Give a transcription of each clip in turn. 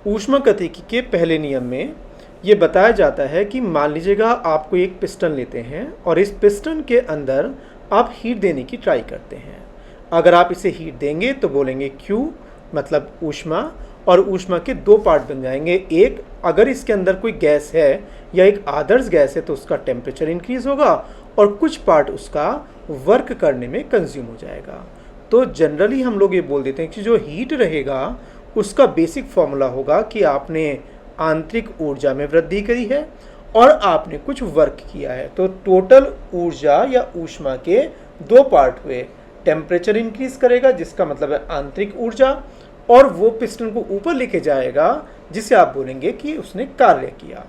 ऊष्मागतिकी के पहले नियम में ये बताया जाता है कि मान लीजिएगा आपको एक पिस्टन लेते हैं और इस पिस्टन के अंदर आप हीट देने की ट्राई करते हैं। अगर आप इसे हीट देंगे तो बोलेंगे Q मतलब ऊष्मा, और ऊष्मा के दो पार्ट बन जाएंगे। एक, अगर इसके अंदर कोई गैस है या एक आदर्श गैस है तो उसका टेम्परेचर इंक्रीज होगा और कुछ पार्ट उसका वर्क करने में कंज्यूम हो जाएगा। तो जनरली हम लोग ये बोल देते हैं कि जो हीट रहेगा उसका बेसिक फॉर्मूला होगा कि आपने आंतरिक ऊर्जा में वृद्धि करी है और आपने कुछ वर्क किया है। तो टोटल ऊर्जा या ऊष्मा के दो पार्ट हुए, टेम्परेचर इंक्रीज करेगा जिसका मतलब है आंतरिक ऊर्जा, और वो पिस्टन को ऊपर लेके जाएगा जिसे आप बोलेंगे कि उसने कार्य किया।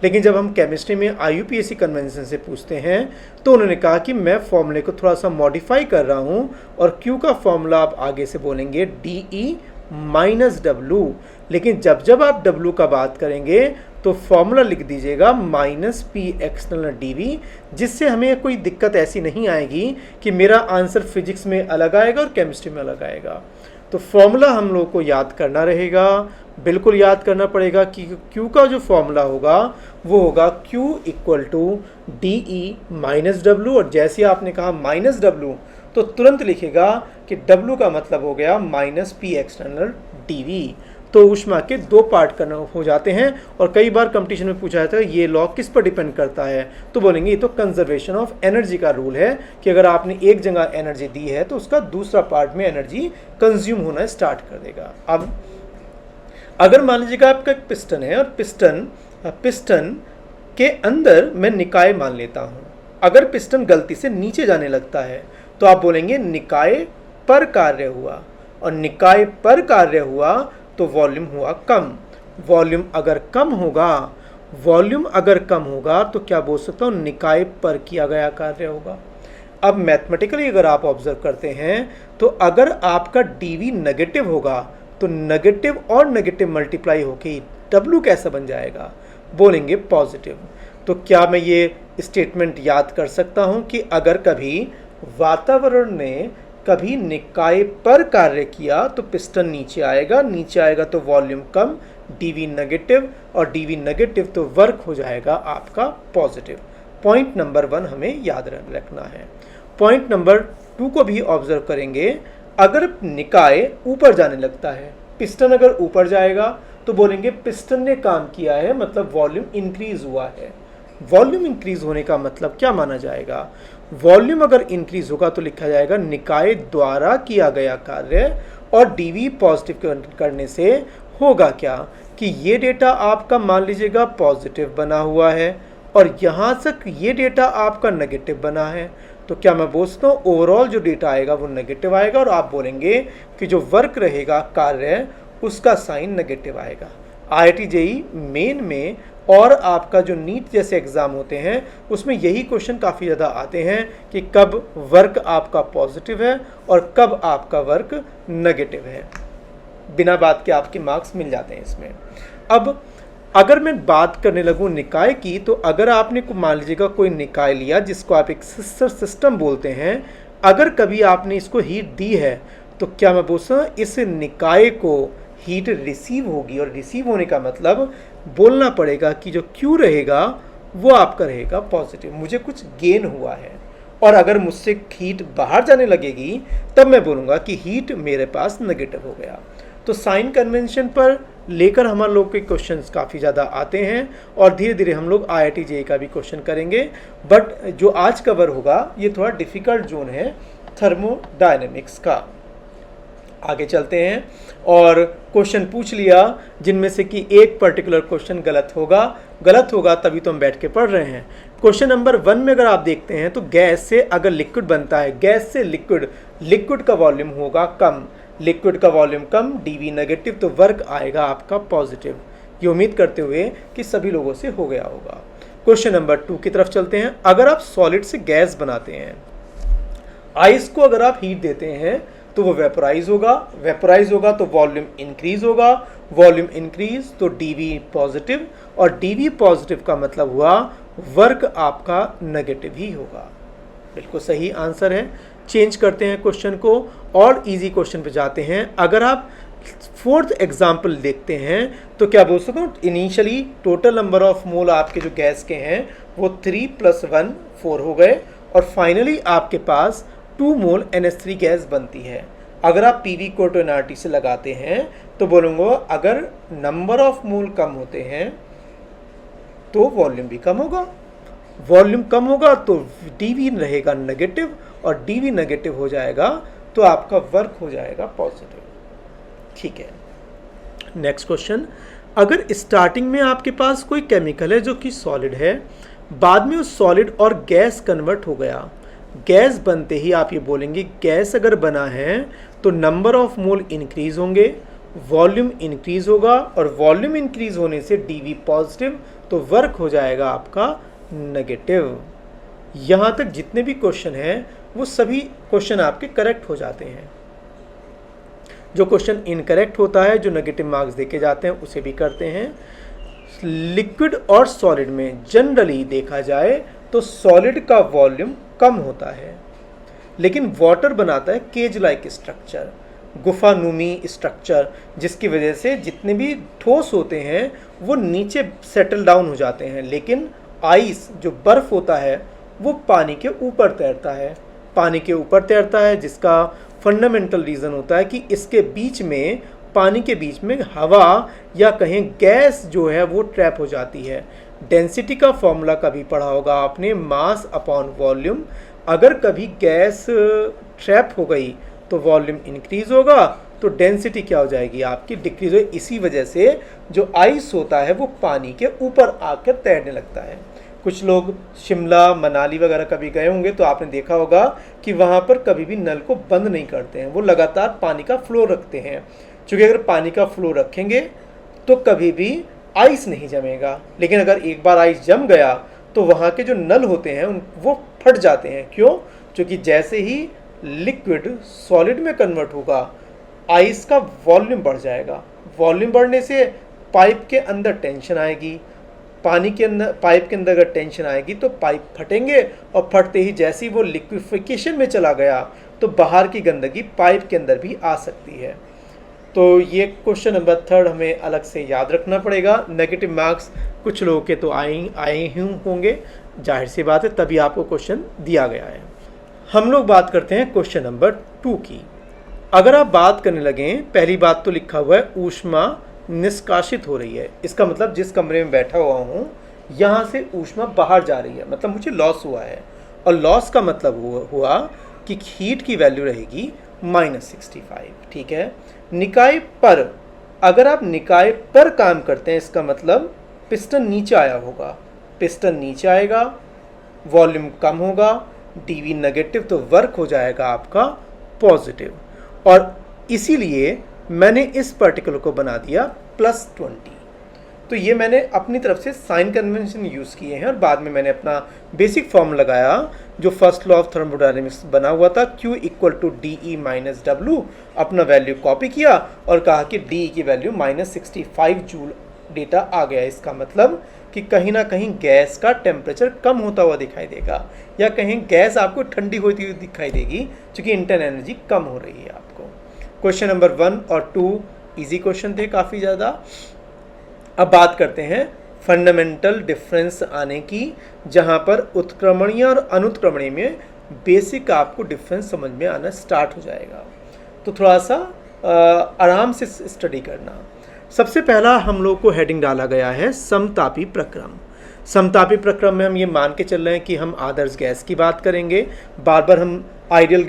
लेकिन जब हम केमिस्ट्री में IUPAC कन्वेंशन से पूछते हैं तो उन्होंने कहा कि मैं फॉर्मूले को थोड़ा सा मॉडिफाई कर रहा हूं और Q का फॉर्मूला आप आगे से बोलेंगे DE माइनस W। लेकिन जब आप W का बात करेंगे तो फॉर्मूला लिख दीजिएगा माइनस P एक्सटर्नल DV, जिससे हमें कोई दिक्कत ऐसी नहीं आएगी कि मेरा आंसर फिजिक्स में अलग आएगा और केमिस्ट्री में अलग आएगा। तो फॉर्मूला हम लोग को याद करना रहेगा, बिल्कुल याद करना पड़ेगा कि Q का जो फॉर्मूला होगा वो होगा Q equal to DE minus W, और जैसे आपने कहा माइनस W तो तुरंत लिखेगा कि W का मतलब हो गया माइनस P एक्सटर्नल DV। तो ऊष्मा के दो पार्ट करना हो जाते हैं, और कई बार कंपटीशन में पूछा जाता है ये लॉ किस पर डिपेंड करता है, तो बोलेंगे ये तो कंजर्वेशन ऑफ एनर्जी का रूल है कि अगर आपने एक जगह एनर्जी दी है तो उसका दूसरा पार्ट में एनर्जी कंज्यूम होना स्टार्ट कर देगा। अब अगर मान लीजिएगा आपका एक पिस्टन है और पिस्टन के अंदर मैं निकाय मान लेता हूँ। अगर पिस्टन गलती से नीचे जाने लगता है तो आप बोलेंगे निकाय पर कार्य हुआ, और निकाय पर कार्य हुआ तो वॉल्यूम हुआ कम। वॉल्यूम अगर कम होगा तो क्या बोल सकता हूँ, निकाय पर किया गया कार्य होगा। अब मैथमेटिकली अगर आप ऑब्जर्व करते हैं तो अगर आपका DV नेगेटिव होगा तो नेगेटिव और नेगेटिव मल्टीप्लाई होके W कैसा बन जाएगा, बोलेंगे पॉजिटिव। तो क्या मैं ये स्टेटमेंट याद कर सकता हूँ कि अगर कभी वातावरण ने कभी निकाय पर कार्य किया तो पिस्टन नीचे आएगा तो वॉल्यूम कम, DV नेगेटिव, और DV नेगेटिव तो वर्क हो जाएगा आपका पॉजिटिव। पॉइंट नंबर 1 हमें याद रखना है। पॉइंट नंबर 2 को भी ऑब्जर्व करेंगे। अगर निकाय ऊपर जाने लगता है, पिस्टन अगर ऊपर जाएगा तो बोलेंगे पिस्टन ने काम किया है, मतलब वॉल्यूम इंक्रीज हुआ है। वॉल्यूम इंक्रीज होने का मतलब क्या माना जाएगा, वॉल्यूम अगर इंक्रीज होगा तो लिखा जाएगा निकाय द्वारा किया गया कार्य, और DV पॉजिटिव करने से होगा क्या कि ये डेटा आपका मान लीजिएगा पॉजिटिव बना हुआ है और यहाँ तक ये डेटा आपका नेगेटिव बना है। तो क्या मैं बोल सकता हूँ ओवरऑल जो डेटा आएगा वो नेगेटिव आएगा, और आप बोलेंगे कि जो वर्क रहेगा कार्य उसका साइन नेगेटिव आएगा। IIT JEE मेन में और आपका जो नीट जैसे एग्ज़ाम होते हैं उसमें यही क्वेश्चन काफ़ी ज़्यादा आते हैं कि कब वर्क आपका पॉजिटिव है और कब आपका वर्क नेगेटिव है। बिना बात के आपके मार्क्स मिल जाते हैं इसमें। अब अगर मैं बात करने लगूँ निकाय की, तो अगर आपने मान लीजिएगा कोई निकाय लिया जिसको आप एक सिस्टम बोलते हैं, अगर कभी आपने इसको हीट दी है तो क्या मैं बोल सकता हूँ इस निकाय को हीट रिसीव होगी, और रिसीव होने का मतलब बोलना पड़ेगा कि जो Q रहेगा वो आपका रहेगा पॉजिटिव, मुझे कुछ गेन हुआ है। और अगर मुझसे हीट बाहर जाने लगेगी तब मैं बोलूँगा कि हीट मेरे पास नेगेटिव हो गया। तो साइन कन्वेंशन पर लेकर हमारे लोग के क्वेश्चंस काफ़ी ज़्यादा आते हैं, और धीरे धीरे हम लोग IIT JEE का भी क्वेश्चन करेंगे। बट जो आज कवर होगा ये थोड़ा डिफ़िकल्ट जोन है थर्मोडायनेमिक्स का। आगे चलते हैं, और क्वेश्चन पूछ लिया जिनमें से कि एक पर्टिकुलर क्वेश्चन गलत होगा तभी तो हम बैठ के पढ़ रहे हैं। क्वेश्चन नंबर 1 में अगर आप देखते हैं तो गैस से अगर लिक्विड बनता है, गैस से लिक्विड का वॉल्यूम होगा कम, लिक्विड का वॉल्यूम कम, DV नेगेटिव, तो वर्क आएगा आपका पॉजिटिव। ये उम्मीद करते हुए कि सभी लोगों से हो गया होगा। क्वेश्चन नंबर 2 की तरफ चलते हैं। अगर आप सॉलिड से गैस बनाते हैं, आइस को अगर आप हीट देते हैं तो वो वेपोराइज होगा तो वॉल्यूम इंक्रीज होगा, वॉल्यूम इंक्रीज तो DV पॉजिटिव, और DV पॉजिटिव का मतलब हुआ वर्क आपका नेगेटिव ही होगा। बिल्कुल सही आंसर है। चेंज करते हैं क्वेश्चन को और इजी क्वेश्चन पे जाते हैं। अगर आप फोर्थ एग्जाम्पल देखते हैं तो क्या बोल सकता हूँ, initially total number of mole आपके जो गैस के हैं वो 3 + 1 4 हो गए और फाइनली आपके पास 2 मोल NH3 गैस बनती है। अगर आप PV को NRT से लगाते हैं तो बोलूँगा अगर नंबर ऑफ मोल कम होते हैं तो वॉल्यूम भी कम होगा, वॉल्यूम कम होगा तो DV रहेगा नेगेटिव और DV नेगेटिव हो जाएगा तो आपका वर्क हो जाएगा पॉजिटिव। ठीक है, नेक्स्ट क्वेश्चन, अगर स्टार्टिंग में आपके पास कोई केमिकल है जो कि सॉलिड है, बाद में उस सॉलिड और गैस कन्वर्ट हो गया, गैस बनते ही आप ये बोलेंगे गैस अगर बना है तो नंबर ऑफ मोल इंक्रीज होंगे, वॉल्यूम इंक्रीज होगा और वॉल्यूम इंक्रीज होने से DV पॉजिटिव तो वर्क हो जाएगा आपका नेगेटिव। यहाँ तक जितने भी क्वेश्चन हैं वो सभी क्वेश्चन आपके करेक्ट हो जाते हैं। जो क्वेश्चन इनकरेक्ट होता है, जो नेगेटिव मार्क्स देके जाते हैं, उसे भी करते हैं। लिक्विड और सॉलिड में जनरली देखा जाए तो सॉलिड का वॉल्यूम कम होता है लेकिन वाटर बनाता है केज लाइक स्ट्रक्चर, गुफानुमी स्ट्रक्चर, जिसकी वजह से जितने भी ठोस होते हैं वो नीचे सेटल डाउन हो जाते हैं, लेकिन आइस जो बर्फ़ होता है वो पानी के ऊपर तैरता है, पानी के ऊपर तैरता है, जिसका फंडामेंटल रीज़न होता है कि इसके बीच में, पानी के बीच में हवा या कहें गैस जो है वो ट्रैप हो जाती है। डेंसिटी का फॉर्मूला कभी पढ़ा होगा आपने, मास अपॉन वॉल्यूम। अगर कभी गैस ट्रैप हो गई तो वॉल्यूम इंक्रीज होगा तो डेंसिटी क्या हो जाएगी आपकी, डिक्रीज हो। इसी वजह से जो आइस होता है वो पानी के ऊपर आकर तैरने लगता है। कुछ लोग शिमला मनाली वगैरह कभी गए होंगे तो आपने देखा होगा कि वहाँ पर कभी भी नल को बंद नहीं करते हैं, वो लगातार पानी का फ्लो रखते हैं, क्योंकि अगर पानी का फ्लो रखेंगे तो कभी भी आइस नहीं जमेगा। लेकिन अगर एक बार आइस जम गया तो वहाँ के जो नल होते हैं वो फट जाते हैं। क्यों? क्योंकि जैसे ही लिक्विड सॉलिड में कन्वर्ट होगा आइस का वॉल्यूम बढ़ जाएगा, वॉल्यूम बढ़ने से पाइप के अंदर टेंशन आएगी, पानी के अंदर, पाइप के अंदर अगर टेंशन आएगी तो पाइप फटेंगे और फटते ही जैसे ही वो लिक्विफिकेशन में चला गया तो बाहर की गंदगी पाइप के अंदर भी आ सकती है। तो ये क्वेश्चन नंबर 3 हमें अलग से याद रखना पड़ेगा। नेगेटिव मार्क्स कुछ लोगों के तो आए ही होंगे, जाहिर सी बात है, तभी आपको क्वेश्चन दिया गया है। हम लोग बात करते हैं क्वेश्चन नंबर 2 की। अगर आप बात करने लगें, पहली बात तो लिखा हुआ है ऊष्मा निष्कासित हो रही है, इसका मतलब जिस कमरे में बैठा हुआ हूँ यहाँ से ऊष्मा बाहर जा रही है, मतलब मुझे लॉस हुआ है। और लॉस का मतलब हुआ कि हीट की वैल्यू रहेगी -65। ठीक है, निकाय पर, अगर आप निकाय पर काम करते हैं इसका मतलब पिस्टन नीचे आया होगा, पिस्टन नीचे आएगा, वॉल्यूम कम होगा, DV नेगेटिव तो वर्क हो जाएगा आपका पॉजिटिव। और इसीलिए मैंने इस पर्टिकुलर को बना दिया +20। तो ये मैंने अपनी तरफ से साइन कन्वेंशन यूज़ किए हैं और बाद में मैंने अपना बेसिक फॉर्म लगाया जो फर्स्ट लॉ ऑफ थर्मोडायनेमिक्स बना हुआ था, Q = DE - W। अपना वैल्यू कॉपी किया और कहा कि DE की वैल्यू -65 जूल डेटा आ गया। इसका मतलब कि कहीं ना कहीं गैस का टेम्परेचर कम होता हुआ दिखाई देगा या कहीं गैस आपको ठंडी होती हुई दिखाई देगी क्योंकि इंटरनल एनर्जी कम हो रही है आपको। क्वेश्चन नंबर 1 और 2 इजी क्वेश्चन थे काफ़ी ज़्यादा। अब बात करते हैं फंडामेंटल डिफरेंस आने की, जहाँ पर उत्क्रमणीय और अनुत्क्रमणीय में बेसिक आपको डिफरेंस समझ में आना स्टार्ट हो जाएगा। तो थोड़ा सा आराम से स्टडी करना। सबसे पहला हम लोग को हेडिंग डाला गया है समतापी प्रक्रम। समतापी प्रक्रम में हम ये मान के चल रहे हैं कि हम आदर्श गैस की बात करेंगे, बार बार हम आइडियल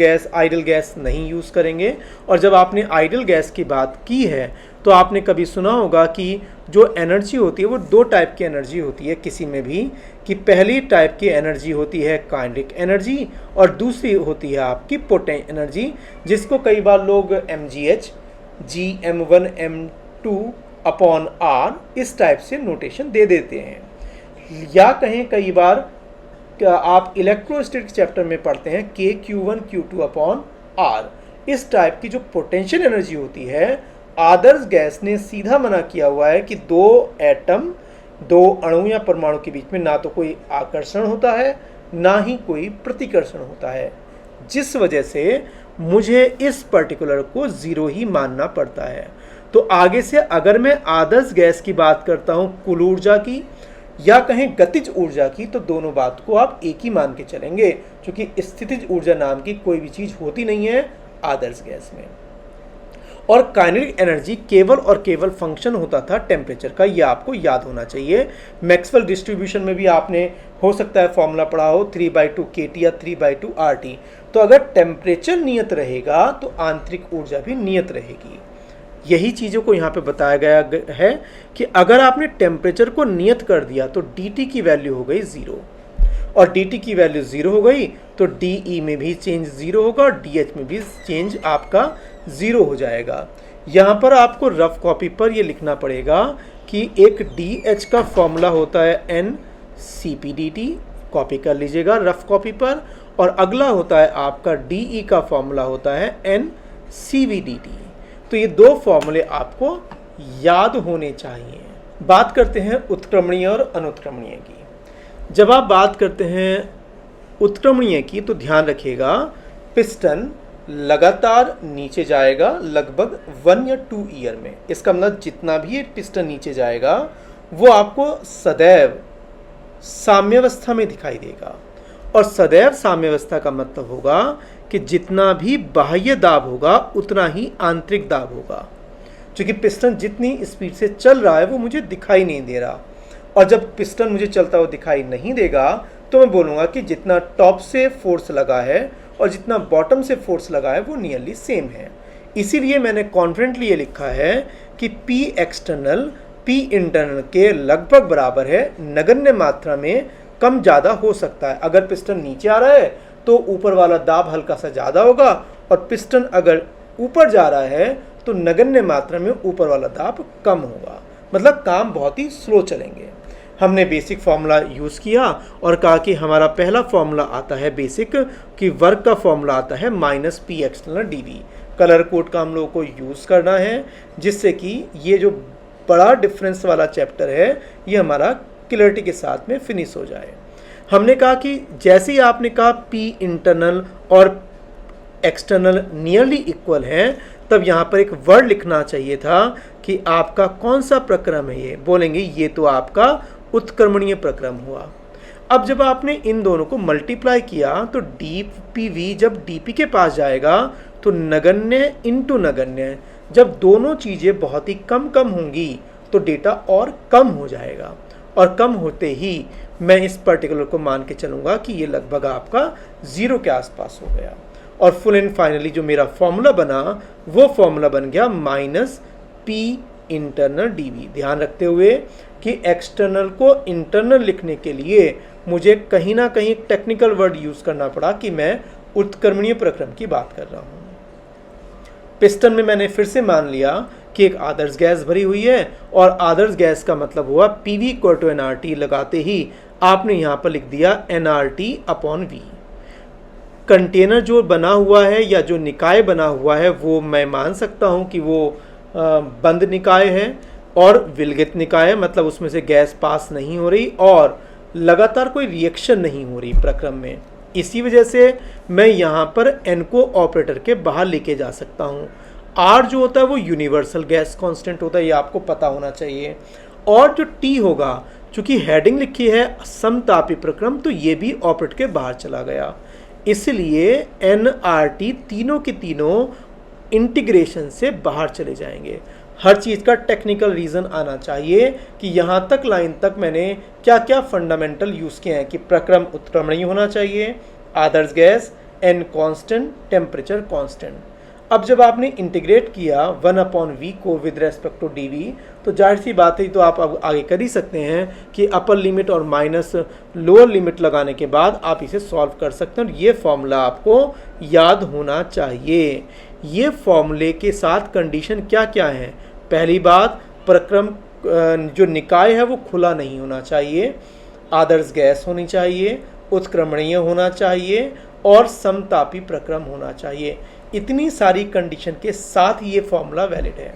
गैस नहीं यूज़ करेंगे। और जब आपने आइडियल गैस की बात की है तो आपने कभी सुना होगा कि जो एनर्जी होती है वो 2 टाइप की एनर्जी होती है किसी में भी, कि पहली टाइप की एनर्जी होती है काइनेटिक एनर्जी और दूसरी होती है आपकी पोटेंशियल एनर्जी, जिसको कई बार लोग mgh, Gm1 m2/r इस टाइप से नोटेशन दे देते हैं। या कहें कई बार आप इलेक्ट्रोस्टैटिक चैप्टर में पढ़ते हैं Kq1 Q2/r। इस टाइप की जो पोटेंशियल एनर्जी होती है, आदर्श गैस ने सीधा मना किया हुआ है कि 2 एटम, 2 अणु या परमाणु के बीच में ना तो कोई आकर्षण होता है ना ही कोई प्रतिकर्षण होता है, जिस वजह से मुझे इस पर्टिकुलर को 0 ही मानना पड़ता है। तो आगे से अगर मैं आदर्श गैस की बात करता हूँ कुल ऊर्जा की या कहें गतिज ऊर्जा की, तो दोनों बात को आप एक ही मान के चलेंगे, क्योंकि स्थितिज ऊर्जा नाम की कोई भी चीज़ होती नहीं है आदर्श गैस में। और काइनेटिक एनर्जी केवल और केवल फंक्शन होता था टेम्परेचर का, ये आपको याद होना चाहिए। मैक्सवेल डिस्ट्रीब्यूशन में भी आपने हो सकता है फॉर्मूला पढ़ा हो 3/2 kT या 3/2 RT। तो अगर टेम्परेचर नियत रहेगा तो आंतरिक ऊर्जा भी नियत रहेगी। यही चीज़ों को यहाँ पे बताया गया है कि अगर आपने टेम्परेचर को नियत कर दिया तो dt की वैल्यू हो गई 0, और dt की वैल्यू 0 हो गई तो dE में भी चेंज 0 होगा और dH में भी चेंज आपका 0 हो जाएगा। यहाँ पर आपको रफ कॉपी पर ये लिखना पड़ेगा कि एक dH का फॉर्मूला होता है NCPdt, कॉपी कर लीजिएगा रफ कॉपी पर, और अगला होता है आपका dE का फॉर्मूला होता है NCVdt। तो ये दो फॉर्मूले आपको याद होने चाहिए। बात करते हैं उत्क्रमणीय और अनुत्क्रमणीय की। जब आप बात करते हैं उत्क्रमणीय की तो ध्यान रखिएगा पिस्टन लगातार नीचे जाएगा लगभग 1 या 2 ईयर में। इसका मतलब जितना भी ये पिस्टन नीचे जाएगा वो आपको सदैव साम्यावस्था में दिखाई देगा, और सदैव साम्यावस्था का मतलब होगा कि जितना भी बाह्य दाब होगा उतना ही आंतरिक दाब होगा। क्योंकि पिस्टन जितनी स्पीड से चल रहा है वो मुझे दिखाई नहीं दे रहा, और जब पिस्टन मुझे चलता हुआ दिखाई नहीं देगा तो मैं बोलूँगा कि जितना टॉप से फोर्स लगा है और जितना बॉटम से फोर्स लगा है वो नियरली सेम है। इसीलिए मैंने कॉन्फिडेंटली ये लिखा है कि P एक्सटर्नल P इंटरनल के लगभग बराबर है, नगण्य मात्रा में कम ज़्यादा हो सकता है। अगर पिस्टन नीचे आ रहा है तो ऊपर वाला दाब हल्का सा ज़्यादा होगा, और पिस्टन अगर ऊपर जा रहा है तो नगण्य मात्रा में ऊपर वाला दाब कम होगा, मतलब काम बहुत ही स्लो चलेंगे। हमने बेसिक फार्मूला यूज़ किया और कहा कि हमारा पहला फार्मूला आता है बेसिक कि वर्क का फार्मूला आता है -P external dV। Colour code का हम लोगों को यूज़ करना है जिससे कि ये जो बड़ा डिफरेंस वाला चैप्टर है ये हमारा क्लियरिटी के साथ में फिनिश हो जाए। हमने कहा कि जैसे ही आपने कहा P इंटरनल और एक्सटर्नल नियरली इक्वल हैं, तब यहाँ पर एक वर्ड लिखना चाहिए था कि आपका कौन सा प्रक्रम है। ये बोलेंगे ये तो आपका उत्क्रमणीय प्रक्रम हुआ। अब जब आपने इन दोनों को मल्टीप्लाई किया तो dPV जब dP के पास जाएगा तो नगण्य इंटू नगण्य, जब दोनों चीज़ें बहुत ही कम कम होंगी तो डेटा और कम हो जाएगा, और कम होते ही मैं इस पर्टिकुलर को मान के चलूँगा कि ये लगभग आपका 0 के आसपास हो गया। और फुल एंड फाइनली जो मेरा फॉर्मूला बना वो फॉर्मूला बन गया -P इंटरनल dV। ध्यान रखते हुए कि एक्सटर्नल को इंटरनल लिखने के लिए मुझे कहीं ना कहीं टेक्निकल वर्ड यूज़ करना पड़ा कि मैं उत्क्रमणीय प्रक्रम की बात कर रहा हूँ। पिस्टन में मैंने फिर से मान लिया कि एक आदर्श गैस भरी हुई है, और आदर्श गैस का मतलब हुआ PV = nRT लगाते ही आपने यहाँ पर लिख दिया nRT/V। कंटेनर जो बना हुआ है या जो निकाय बना हुआ है वो मैं मान सकता हूँ कि वो बंद निकाय है और विलगित निकाय, मतलब उसमें से गैस पास नहीं हो रही और लगातार कोई रिएक्शन नहीं हो रही प्रक्रम में। इसी वजह से मैं यहाँ पर N को ऑपरेटर के बाहर लेके जा सकता हूँ। R जो होता है वो यूनिवर्सल गैस कांस्टेंट होता है, ये आपको पता होना चाहिए। और जो T होगा, चूँकि हेडिंग लिखी है समतापी प्रक्रम, तो ये भी ऑपरेटर के बाहर चला गया। इसलिए nRT तीनों के तीनों इंटीग्रेशन से बाहर चले जाएंगे। हर चीज़ का टेक्निकल रीज़न आना चाहिए कि यहाँ तक लाइन तक मैंने क्या क्या फंडामेंटल यूज़ किए हैं कि प्रक्रम उत्क्रमणीय होना चाहिए, आदर्श gas, N constant, temperature constant. अब जब आपने इंटीग्रेट किया 1/V को विद रेस्पेक्ट टू dV, तो जाहिर सी बात है तो आप अब आगे कर ही सकते हैं कि अपर लिमिट और माइनस लोअर लिमिट लगाने के बाद आप इसे सॉल्व कर सकते हैं, और ये फॉर्मूला आपको याद होना चाहिए। ये फॉर्मूले के साथ कंडीशन क्या क्या है? पहली बात, प्रक्रम जो निकाय है वो खुला नहीं होना चाहिए, आदर्श गैस होनी चाहिए, उत्क्रमणीय होना चाहिए और समतापी प्रक्रम होना चाहिए। इतनी सारी कंडीशन के साथ ये फॉर्मूला वैलिड है।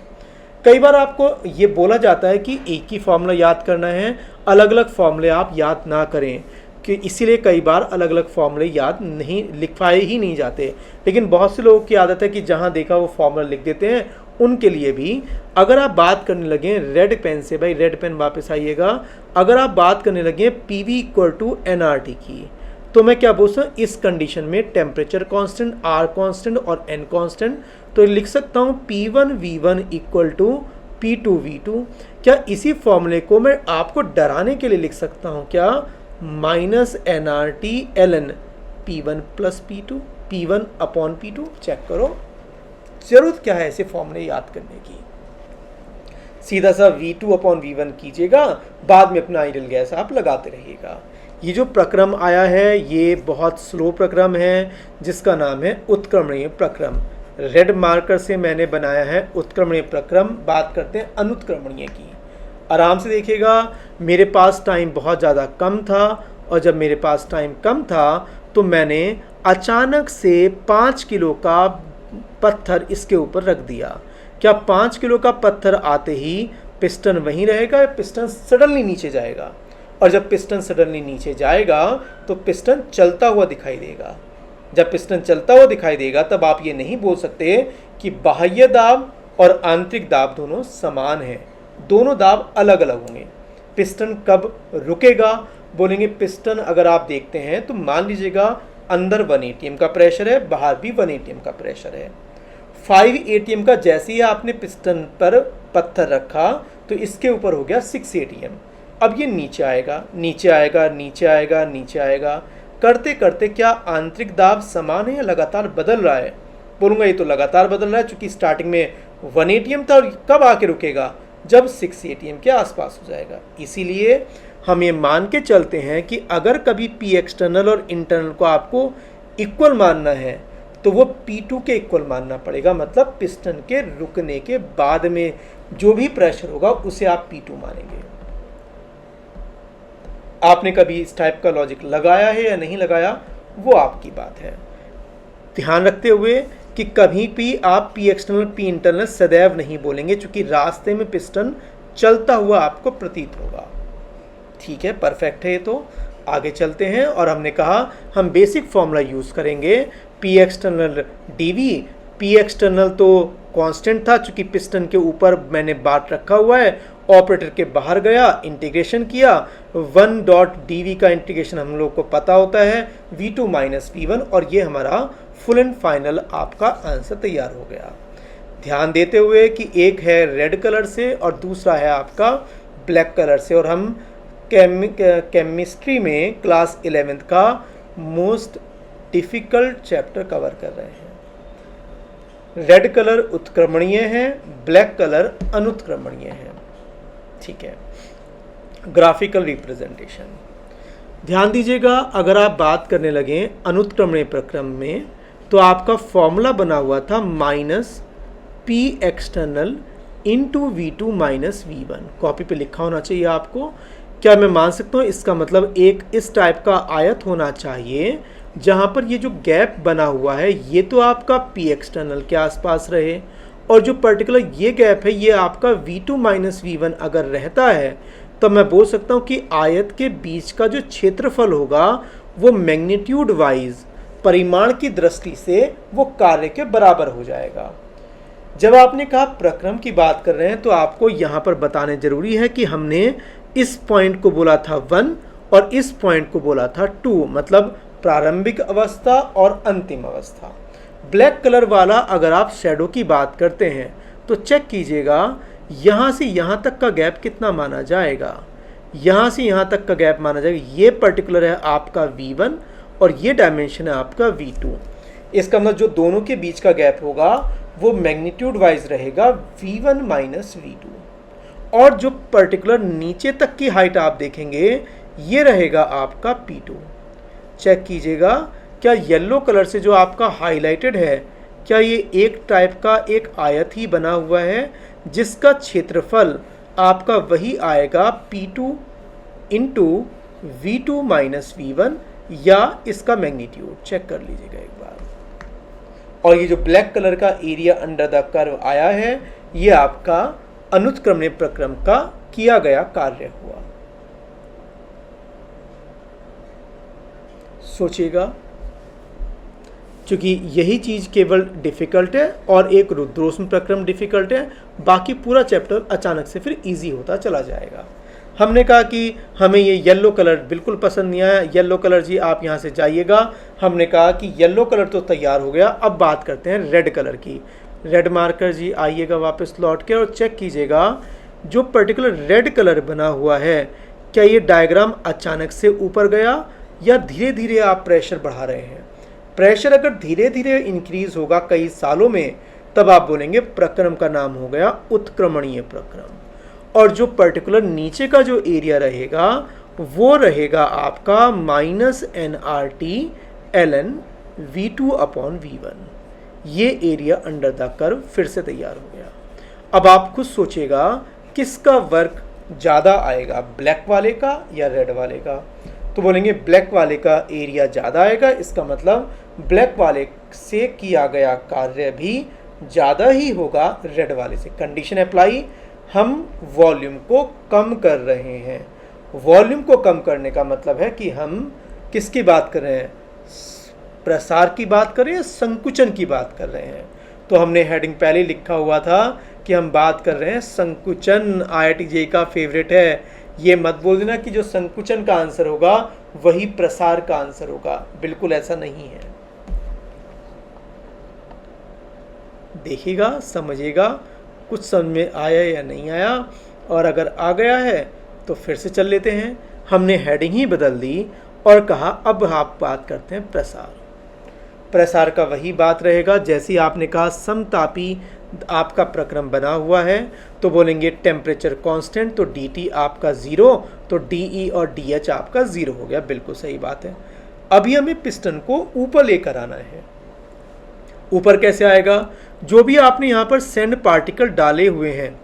कई बार आपको ये बोला जाता है कि एक ही फॉर्मूला याद करना है, अलग अलग फॉर्मूले आप याद ना करें, कि इसीलिए कई बार अलग अलग फॉर्मूले याद नहीं लिखवाए ही नहीं जाते। लेकिन बहुत से लोगों की आदत है कि जहाँ देखा वो फॉर्मूला लिख देते हैं उनके लिए भी अगर आप बात करने लगे रेड पेन से, भाई रेड पेन वापस आइएगा, अगर आप बात करने लगे PV इक्वल टू NRT की, तो मैं क्या बोल सकता हूँ इस कंडीशन में टेम्परेचर कांस्टेंट, R कांस्टेंट और N कांस्टेंट, तो लिख सकता हूँ P1V1 इक्वल टू P2V2। क्या इसी फॉर्मूले को मैं आपको डराने के लिए लिख सकता हूँ क्या, minus NRT ln P1 plus P2, P1 upon P2। Check करो, जरूरत क्या है ऐसे फॉर्मूले याद करने की, सीधा सा V2 अपॉन V1 कीजिएगा, बाद में अपना आइडियल गैस आप लगाते रहिएगा। ये जो प्रक्रम आया है ये बहुत स्लो प्रक्रम है जिसका नाम है उत्क्रमणीय प्रक्रम। रेड मार्कर से मैंने बनाया है उत्क्रमणीय प्रक्रम। बात करते हैं अनुत्क्रमणीय की। आराम से देखिएगा, मेरे पास टाइम बहुत ज़्यादा कम था, और जब मेरे पास टाइम कम था तो मैंने अचानक से 5 किलो का पत्थर इसके ऊपर रख दिया। क्या 5 किलो का पत्थर आते ही पिस्टन वहीं रहेगा या पिस्टन सडनली नीचे जाएगा? और जब पिस्टन सडनली नीचे जाएगा तो पिस्टन चलता हुआ दिखाई देगा। जब पिस्टन चलता हुआ दिखाई देगा तब आप ये नहीं बोल सकते कि बाह्य दाब और आंतरिक दाब दोनों समान हैं, दोनों दाब अलग अलग होंगे। पिस्टन कब रुकेगा? बोलेंगे पिस्टन अगर आप देखते हैं तो मान लीजिएगा अंदर 1 ATM का प्रेशर है, बाहर भी 1 ATM का प्रेशर है। 5 ATM का जैसे ही आपने पिस्टन पर पत्थर रखा तो इसके ऊपर हो गया 6 ATM। अब ये नीचे आएगा, नीचे आएगा, नीचे आएगा, नीचे आएगा, करते करते क्या आंतरिक दाब समान है या लगातार बदल रहा है? बोलूँगा ये तो लगातार बदल रहा है, चूँकि स्टार्टिंग में 1 ATM था और कब आके रुकेगा? जब 6 ATM के आसपास हो जाएगा। इसीलिए हम ये मान के चलते हैं कि अगर कभी P एक्सटर्नल और इंटरनल को आपको इक्वल मानना है तो वो P2 के इक्वल मानना पड़ेगा। मतलब पिस्टन के रुकने के बाद में जो भी प्रेशर होगा उसे आप P2 मानेंगे। आपने कभी इस टाइप का लॉजिक लगाया है या नहीं लगाया वो आपकी बात है। ध्यान रखते हुए कि कभी भी आप P एक्सटर्नल P इंटरनल सदैव नहीं बोलेंगे, क्योंकि रास्ते में पिस्टन चलता हुआ आपको प्रतीत होगा। ठीक है, परफेक्ट है। ये तो आगे चलते हैं और हमने कहा हम बेसिक फॉर्मूला यूज़ करेंगे। P external dV, P external तो कांस्टेंट था चूंकि पिस्टन के ऊपर मैंने बात रखा हुआ है, ऑपरेटर के बाहर गया, इंटीग्रेशन किया, 1 डॉट dV का इंटीग्रेशन हम लोग को पता होता है V2 माइनस V1, और ये हमारा फुल एंड फाइनल आपका आंसर तैयार हो गया। ध्यान देते हुए कि एक है रेड कलर से और दूसरा है आपका ब्लैक कलर से, और हम केमिस्ट्री में क्लास 11th का मोस्ट डिफ़िकल्ट चैप्टर कवर कर रहे हैं। रेड कलर उत्क्रमणीय है, ब्लैक कलर अनुत्क्रमणीय है। ठीक है, ग्राफिकल रिप्रेजेंटेशन ध्यान दीजिएगा। अगर आप बात करने लगे अनुत्क्रमणीय प्रक्रम में तो आपका फॉर्मूला बना हुआ था minus P external into V2 minus V1। Copy पे लिखा होना चाहिए आपको। क्या मैं मान सकता हूँ इसका मतलब एक इस टाइप का आयत होना चाहिए जहाँ पर ये जो गैप बना हुआ है ये तो आपका P एक्सटर्नल के आसपास रहे, और जो पर्टिकुलर ये गैप है ये आपका V2 माइनस V1 अगर रहता है तो मैं बोल सकता हूँ कि आयत के बीच का जो क्षेत्रफल होगा वो मैग्नीट्यूड वाइज, परिमाण की दृष्टि से वो कार्य के बराबर हो जाएगा। जब आपने कहा प्रक्रम की बात कर रहे हैं तो आपको यहाँ पर बताने जरूरी है कि हमने इस पॉइंट को बोला था 1 और इस पॉइंट को बोला था 2, मतलब प्रारंभिक अवस्था और अंतिम अवस्था। ब्लैक कलर वाला अगर आप शैडो की बात करते हैं तो चेक कीजिएगा यहाँ से यहाँ तक का गैप कितना माना जाएगा। यहाँ से यहाँ तक का गैप माना जाएगा, ये पर्टिकुलर है आपका V1 और ये डायमेंशन है आपका V2। इसका मतलब जो दोनों के बीच का गैप होगा वो मैग्नीट्यूड वाइज रहेगा V1 माइनस V2, और जो पर्टिकुलर नीचे तक की हाइट आप देखेंगे ये रहेगा आपका P2। चेक कीजिएगा क्या येलो कलर से जो आपका हाईलाइटेड है क्या ये एक टाइप का एक आयत ही बना हुआ है जिसका क्षेत्रफल आपका वही आएगा P2 into V2 minus V1, या इसका मैग्नीट्यूड चेक कर लीजिएगा एक बार। और ये जो ब्लैक कलर का एरिया अंडर द कर्व आया है ये आपका अनुत्क्रमणीय प्रक्रम का किया गया कार्य हुआ। सोचिएगा क्योंकि यही चीज़ केवल डिफ़िकल्ट है और एक रुद्रोष्म प्रक्रम डिफ़िकल्ट है, बाकी पूरा चैप्टर अचानक से फिर इजी होता चला जाएगा। हमने कहा कि हमें ये येलो कलर बिल्कुल पसंद नहीं आया, येलो कलर जी आप यहाँ से जाइएगा। हमने कहा कि येलो कलर तो तैयार हो गया, अब बात करते हैं रेड कलर की। रेड मार्कर जी आइएगा वापस लौट के और चेक कीजिएगा जो पर्टिकुलर रेड कलर बना हुआ है, क्या ये डायग्राम अचानक से ऊपर गया या धीरे धीरे आप प्रेशर बढ़ा रहे हैं। प्रेशर अगर धीरे धीरे इंक्रीज होगा कई सालों में, तब आप बोलेंगे प्रक्रम का नाम हो गया उत्क्रमणीय प्रक्रम। और जो पर्टिकुलर नीचे का जो एरिया रहेगा वो रहेगा आपका -nRT ln V2/V1। ये एरिया अंडर द कर्व फिर से तैयार हो गया। अब आप खुद सोचिएगा किसका वर्क ज़्यादा आएगा, ब्लैक वाले का या रेड वाले का। तो बोलेंगे ब्लैक वाले का एरिया ज़्यादा आएगा, इसका मतलब ब्लैक वाले से किया गया कार्य भी ज़्यादा ही होगा रेड वाले से। कंडीशन अप्लाई, हम वॉल्यूम को कम कर रहे हैं। वॉल्यूम को कम करने का मतलब है कि हम किसकी बात कर रहे हैं, प्रसार की बात कर रहे हैं, संकुचन की बात कर रहे हैं। तो हमने हेडिंग पहले लिखा हुआ था कि हम बात कर रहे हैं संकुचन। IIT JEE का फेवरेट है, ये मत बोल देना कि जो संकुचन का आंसर होगा वही प्रसार का आंसर होगा, बिल्कुल ऐसा नहीं है। देखिएगा, समझिएगा कुछ समझ में आया या नहीं आया, और अगर आ गया है तो फिर से चल लेते हैं। हमने हेडिंग ही बदल दी और कहा अब आप बात करते हैं प्रसार। प्रसार का वही बात रहेगा जैसे ही आपने कहा समतापी आपका प्रक्रम बना हुआ है, तो बोलेंगे टेम्परेचर कांस्टेंट, तो dt आपका 0, तो dE और dH आपका 0 हो गया। बिल्कुल सही बात है। अभी हमें पिस्टन को ऊपर लेकर आना है। ऊपर कैसे आएगा, जो भी आपने यहाँ पर सैंड पार्टिकल डाले हुए हैं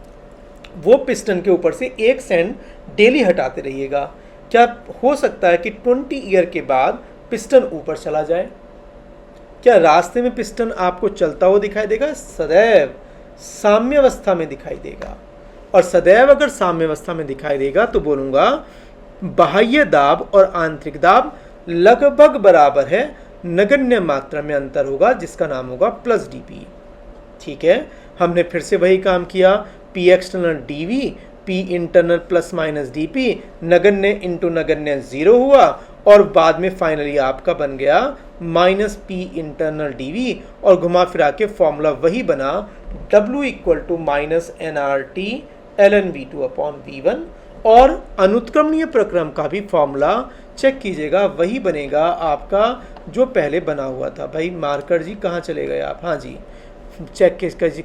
वो पिस्टन के ऊपर से एक सैंड डेली हटाते रहिएगा। क्या हो सकता है कि 20 ईयर के बाद पिस्टन ऊपर चला जाए? क्या रास्ते में पिस्टन आपको चलता हुआ दिखाई देगा? सदैव साम्यावस्था में दिखाई देगा। और सदैव अगर साम्यावस्था में दिखाई देगा तो बोलूँगा बाह्य दाब और आंतरिक दाब लगभग बराबर है, नगण्य मात्रा में अंतर होगा जिसका नाम होगा प्लस dP। ठीक है, हमने फिर से वही काम किया, P external dV, P internal plus minus dP, नगण्य इंटू नगण्य 0 हुआ, और बाद में फाइनली आपका बन गया -P इंटरनल dV, और घुमा फिरा के फॉर्मूला वही बना W = -nRT ln V2/V1। और अनुत्क्रमणीय प्रक्रम का भी फॉर्मूला चेक कीजिएगा, वही बनेगा आपका जो पहले बना हुआ था। भाई मार्कर जी कहाँ चले गए आप? हाँ जी, चेक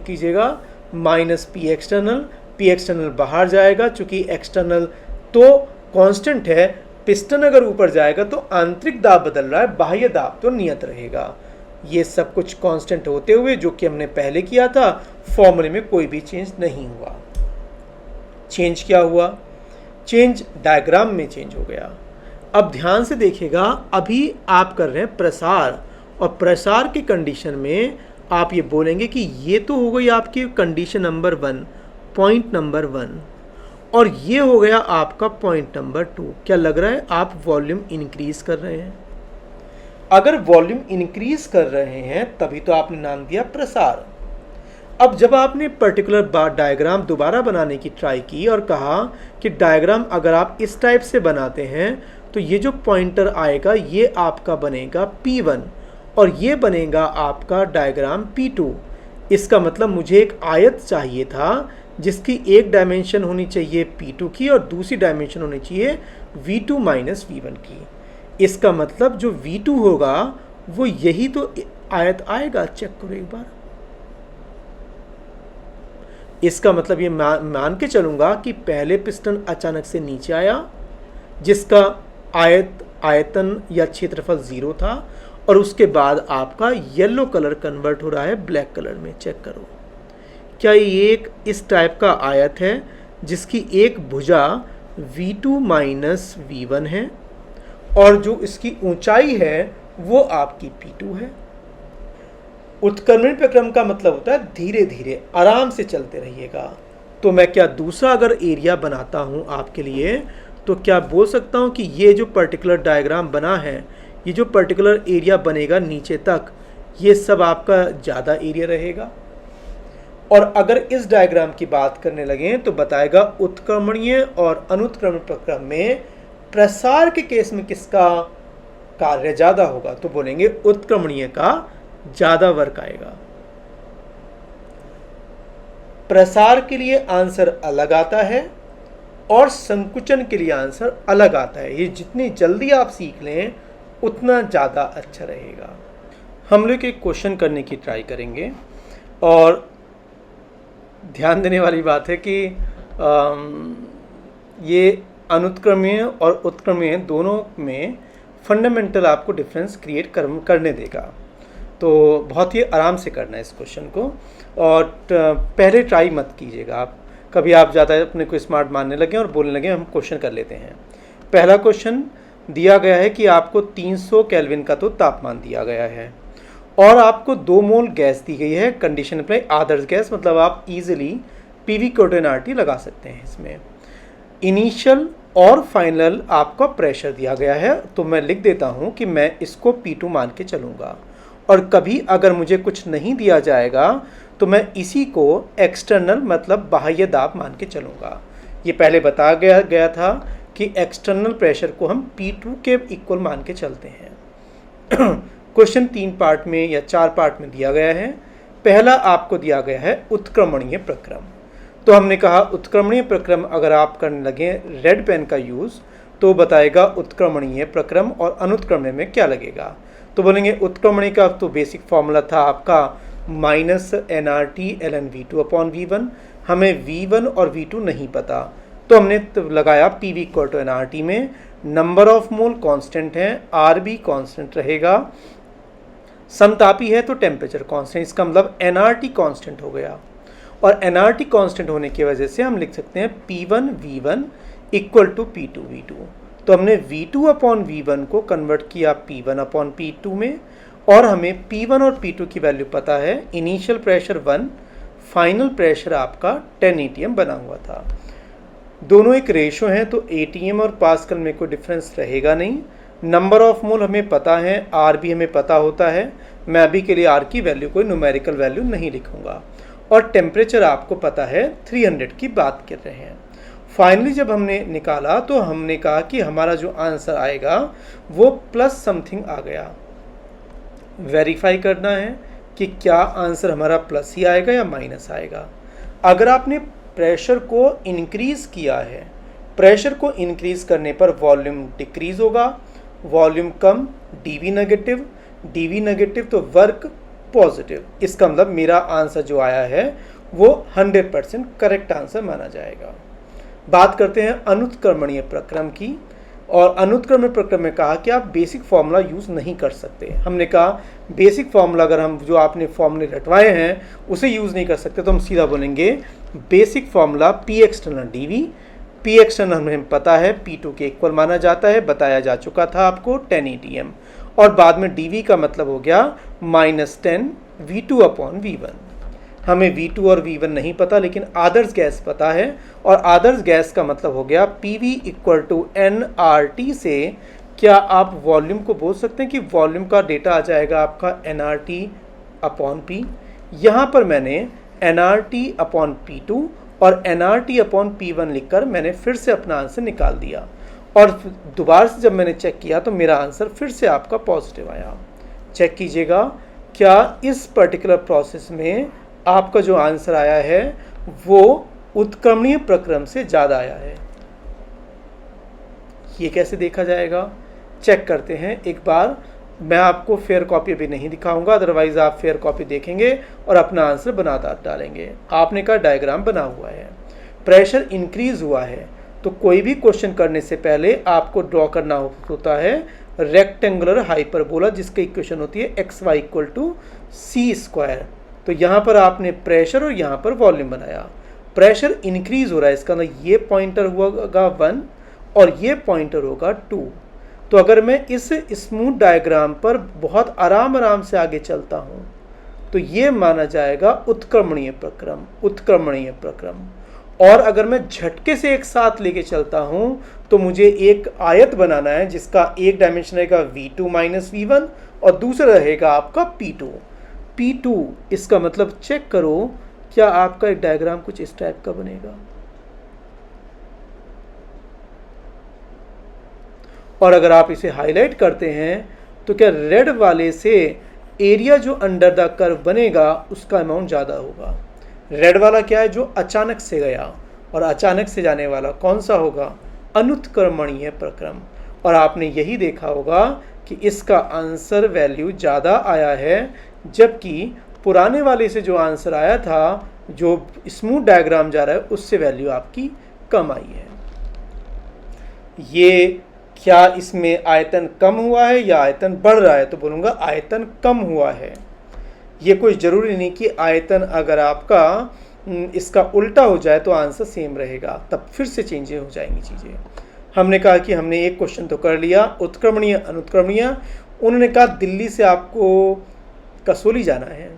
कीजिएगा -P एक्सटर्नल बाहर जाएगा, चूंकि एक्सटर्नल तो कांस्टेंट है, पिस्टन अगर ऊपर जाएगा तो आंतरिक दाब बदल रहा है, बाह्य दाब तो नियत रहेगा। ये सब कुछ कांस्टेंट होते हुए जो कि हमने पहले किया था, फॉर्मूले में कोई भी चेंज नहीं हुआ। चेंज क्या हुआ? चेंज डायग्राम में चेंज हो गया। अब ध्यान से देखिएगा, अभी आप कर रहे हैं प्रसार, और प्रसार की कंडीशन में आप ये बोलेंगे कि ये तो हो गई आपकी कंडीशन नंबर 1, पॉइंट नंबर 1, और ये हो गया आपका पॉइंट नंबर 2। क्या लग रहा है आप वॉल्यूम इंक्रीज कर रहे हैं? अगर वॉल्यूम इंक्रीज कर रहे हैं तभी तो आपने नाम दिया प्रसार। अब जब आपने पर्टिकुलर डायग्राम दोबारा बनाने की ट्राई की और कहा कि डायग्राम अगर आप इस टाइप से बनाते हैं तो ये जो पॉइंटर आएगा ये आपका बनेगा P1 और ये बनेगा आपका डायग्राम P2। इसका मतलब मुझे एक आयत चाहिए था जिसकी एक डायमेंशन होनी चाहिए P2 की और दूसरी डायमेंशन होनी चाहिए V2 - V1 की। इसका मतलब जो V2 होगा वो यही तो आयत आएगा। चेक करो एक बार। इसका मतलब ये मान के चलूँगा कि पहले पिस्टन अचानक से नीचे आया जिसका आयतन या क्षेत्रफल 0 था, और उसके बाद आपका येलो कलर कन्वर्ट हो रहा है ब्लैक कलर में। चेक करो, क्या ये एक इस टाइप का आयत है जिसकी एक भुजा V2 - V1 है और जो इसकी ऊंचाई है वो आपकी P2 है। उत्क्रमण प्रक्रम का मतलब होता है धीरे धीरे आराम से चलते रहिएगा। तो मैं क्या दूसरा अगर एरिया बनाता हूँ आपके लिए तो क्या बोल सकता हूँ कि ये जो पर्टिकुलर डायग्राम बना है, ये जो पर्टिकुलर एरिया बनेगा नीचे तक, ये सब आपका ज़्यादा एरिया रहेगा। और अगर इस डायग्राम की बात करने लगे तो बताएगा उत्क्रमणीय और अनुत्क्रमण प्रक्रम में प्रसार के केस में किसका कार्य ज़्यादा होगा, तो बोलेंगे उत्क्रमणीय का ज़्यादा वर्क आएगा। प्रसार के लिए आंसर अलग आता है और संकुचन के लिए आंसर अलग आता है। ये जितनी जल्दी आप सीख लें उतना ज़्यादा अच्छा रहेगा। हम लोग एक क्वेश्चन करने की ट्राई करेंगे और ध्यान देने वाली बात है कि ये अनुत्क्रमणीय और उत्क्रमणीय दोनों में फंडामेंटल आपको डिफरेंस क्रिएट करने देगा, तो बहुत ही आराम से करना है इस क्वेश्चन को। और पहले ट्राई मत कीजिएगा आप, कभी आप ज़्यादा अपने को स्मार्ट मानने लगे और बोलने लगे। हम क्वेश्चन कर लेते हैं। पहला क्वेश्चन दिया गया है कि आपको 300 केल्विन का तो तापमान दिया गया है और आपको 2 मोल गैस दी गई है। कंडीशन अप्लाई आदर्श गैस, मतलब आप इजीली पीवी क्यूटेनआरटी लगा सकते हैं इसमें। इनिशियल और फाइनल आपका प्रेशर दिया गया है, तो मैं लिख देता हूं कि मैं इसको P2 मान के चलूँगा। और कभी अगर मुझे कुछ नहीं दिया जाएगा तो मैं इसी को एक्सटर्नल मतलब बाह्य दाब मान के चलूँगा। ये पहले बताया गया था कि एक्सटर्नल प्रेशर को हम P2 के इक्वल मान के चलते हैं। क्वेश्चन 3 पार्ट में या 4 पार्ट में दिया गया है। पहला आपको दिया गया है उत्क्रमणीय प्रक्रम। तो हमने कहा उत्क्रमणीय प्रक्रम अगर आप करने लगे रेड पेन का यूज़ तो बताएगा उत्क्रमणीय प्रक्रम और अनुत्क्रमणीय में क्या लगेगा। तो बोलेंगे उत्क्रमणीय का तो बेसिक फॉर्मूला था आपका -nRT ln V2 upon V1। हमें V1 और V2 नहीं पता, तो हमने लगाया PV इक्वल टू nRT में। नंबर ऑफ मोल कांस्टेंट है, RB कांस्टेंट रहेगा। समतापी है तो टेम्परेचर कांस्टेंट, इसका मतलब nRT कांस्टेंट हो गया। और nRT कांस्टेंट होने की वजह से हम लिख सकते हैं P1 V1 equal to P2 V2। तो हमने V2 अपॉन V1 को कन्वर्ट किया P1 अपॉन P2 में, और हमें P1 और P2 की वैल्यू पता है। इनिशियल प्रेशर 1, फाइनल प्रेशर आपका 10 ATM बना हुआ था। दोनों एक रेशो हैं तो ATM और पास्कल में कोई डिफरेंस रहेगा नहीं। नंबर ऑफ मोल हमें पता है, R भी हमें पता होता है। मैं अभी के लिए R की वैल्यू कोई न्यूमेरिकल वैल्यू नहीं लिखूंगा। और टेम्परेचर आपको पता है 300 की बात कर रहे हैं। फाइनली जब हमने निकाला तो हमने कहा कि हमारा जो आंसर आएगा वो प्लस समथिंग आ गया। वेरीफाई करना है कि क्या आंसर हमारा प्लस ही आएगा या माइनस आएगा। अगर आपने प्रेशर को इंक्रीज किया है, प्रेशर को इंक्रीज करने पर वॉल्यूम डिक्रीज होगा, वॉल्यूम कम डीवी नेगेटिव तो वर्क पॉजिटिव। इसका मतलब मेरा आंसर जो आया है वो 100% करेक्ट आंसर माना जाएगा। बात करते हैं अनुत्क्रमणीय प्रक्रम की। और अनुत्क्रमण प्रक्रम में कहा कि आप बेसिक फार्मूला यूज़ नहीं कर सकते। हमने कहा बेसिक फार्मूला अगर हम जो आपने फॉर्मूले रटवाए हैं उसे यूज़ नहीं कर सकते, तो हम सीधा बोलेंगे basic formula P external DV। P external हमें पता है P2 के इक्वल माना जाता है, बताया जा चुका था आपको 10 ATM। और बाद में DV का मतलब हो गया -10 V2 अपॉन V1। हमें V2 और V1 नहीं पता लेकिन आदर्श गैस पता है, और आदर्श गैस का मतलब हो गया PV इक्वल टू nRT से। क्या आप वॉल्यूम को बोल सकते हैं कि वॉल्यूम का डेटा आ जाएगा आपका nRT अपॉन P। यहाँ पर मैंने nRT अपॉन P2 और nRT अपॉन P1 लिखकर मैंने फिर से अपना आंसर निकाल दिया। और दोबारा से जब मैंने चेक किया तो मेरा आंसर फिर से आपका पॉजिटिव आया। चेक कीजिएगा क्या इस पर्टिकुलर प्रोसेस में आपका जो आंसर आया है वो उत्क्रमणीय प्रक्रम से ज़्यादा आया है। ये कैसे देखा जाएगा, चेक करते हैं एक बार। मैं आपको फेयर कॉपी अभी नहीं दिखाऊंगा, अदरवाइज आप फेयर कॉपी देखेंगे और अपना आंसर बना डालेंगे। आपने कहा डायग्राम बना हुआ है, प्रेशर इंक्रीज हुआ है, तो कोई भी क्वेश्चन करने से पहले आपको ड्रॉ करना होता है रेक्टेंगुलर हाइपरबोला, जिसकी इक्वेशन होती है xy इक्वल टू c²। तो यहाँ पर आपने प्रेशर और यहाँ पर वॉल्यूम बनाया। प्रेशर इंक्रीज हो रहा है, इसका मतलब ये पॉइंटर होगा 1 और ये पॉइंटर होगा 2। तो अगर मैं इस स्मूथ डायग्राम पर बहुत आराम से आगे चलता हूँ तो ये माना जाएगा उत्क्रमणीय प्रक्रम। और अगर मैं झटके से एक साथ लेके चलता हूं तो मुझे एक आयत बनाना है जिसका एक डायमेंशन रहेगा v2 माइनस v1 और दूसरा रहेगा आपका p2। p2 इसका मतलब चेक करो क्या आपका एक डायग्राम कुछ इस टाइप का बनेगा। और अगर आप इसे हाईलाइट करते हैं तो क्या रेड वाले से एरिया जो अंडर द कर्व बनेगा उसका अमाउंट ज़्यादा होगा। रेड वाला क्या है, जो अचानक से गया, और अचानक से जाने वाला कौन सा होगा, अनुत्क्रमणीय प्रक्रम। और आपने यही देखा होगा कि इसका आंसर वैल्यू ज़्यादा आया है, जबकि पुराने वाले से जो आंसर आया था, जो स्मूथ डायग्राम जा रहा है, उससे वैल्यू आपकी कम आई है। ये क्या इसमें आयतन कम हुआ है या आयतन बढ़ रहा है, तो बोलूँगा आयतन कम हुआ है। ये कोई ज़रूरी नहीं कि आयतन अगर आपका इसका उल्टा हो जाए तो आंसर सेम रहेगा, तब फिर से चेंज हो जाएंगी चीज़ें। हमने कहा कि हमने एक क्वेश्चन तो कर लिया, उत्क्रमणीय अनुत्क्रमणीय। उन्होंने कहा दिल्ली से आपको कसौली जाना है,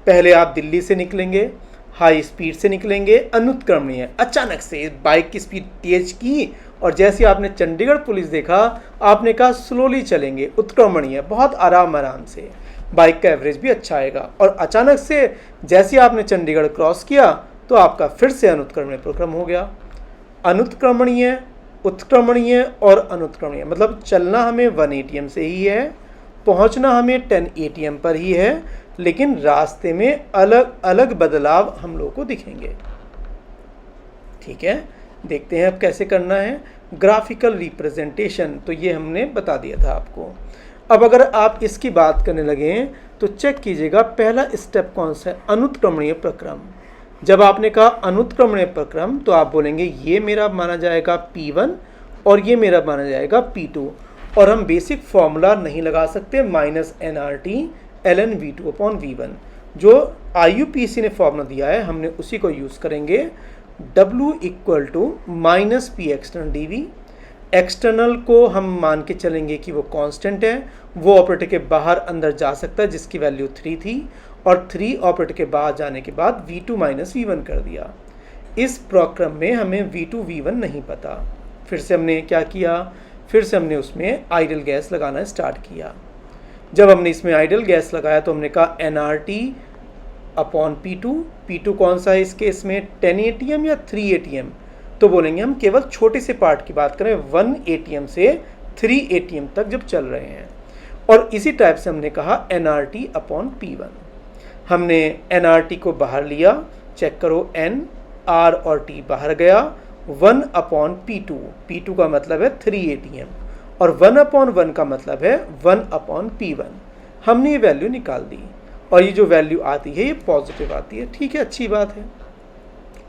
पहले आप दिल्ली से निकलेंगे, हाई स्पीड से निकलेंगे, अनुत्क्रमणीय अचानक से बाइक की स्पीड तेज की और जैसे आपने चंडीगढ़ पुलिस देखा आपने कहा स्लोली चलेंगे, उत्क्रमणीय बहुत आराम से, बाइक का एवरेज भी अच्छा आएगा। और अचानक से जैसे आपने चंडीगढ़ क्रॉस किया तो आपका फिर से अनुत्क्रमणीय प्रक्रम हो गया। अनुत्क्रमणीय, उत्क्रमणीय और अनुत्क्रमणीय मतलब चलना हमें 1 ATM से ही है, पहुंचना हमें 10 ATM पर ही है, लेकिन रास्ते में अलग अलग बदलाव हम लोग को दिखेंगे। ठीक है, देखते हैं अब कैसे करना है ग्राफिकल रिप्रेजेंटेशन। तो ये हमने बता दिया था आपको। अब अगर आप इसकी बात करने लगें तो चेक कीजिएगा पहला स्टेप कौन सा है, अनुत्क्रमणीय प्रक्रम। जब आपने कहा अनुत्क्रमणीय प्रक्रम तो आप बोलेंगे ये मेरा माना जाएगा P1 और ये मेरा माना जाएगा P2, और हम बेसिक फॉर्मूला नहीं लगा सकते -nRT ln v2/v1, जो IUPAC ने फॉर्मूला दिया है हमने उसी को यूज़ करेंगे। W = -P external dv। External को हम मान के चलेंगे कि वो कांस्टेंट है, वो ऑपरेटर के बाहर अंदर जा सकता है जिसकी वैल्यू 3 थी, और 3 ऑपरेटर के बाहर जाने के बाद v2 - v1 कर दिया। इस प्रक्रम में हमें v2 v1 नहीं पता। फिर से हमने क्या किया, फिर से हमने उसमें आइडल गैस लगाना स्टार्ट किया। जब हमने इसमें आइडल गैस लगाया तो हमने कहा nRT/P2। P2 कौन सा है इस केस में, 10 ATM या 3 ATM, तो बोलेंगे हम केवल छोटे से पार्ट की बात करें 1 ATM से 3 ATM तक जब चल रहे हैं। और इसी टाइप से हमने कहा nRT/P1। हमने nRT को बाहर लिया, चेक करो n, R और T बाहर गया, 1/P2। P2 का मतलब है 3 ATM और 1/1 का मतलब है 1/P1। हमने ये वैल्यू निकाल दी और ये जो वैल्यू आती है ये पॉजिटिव आती है। ठीक है, अच्छी बात है।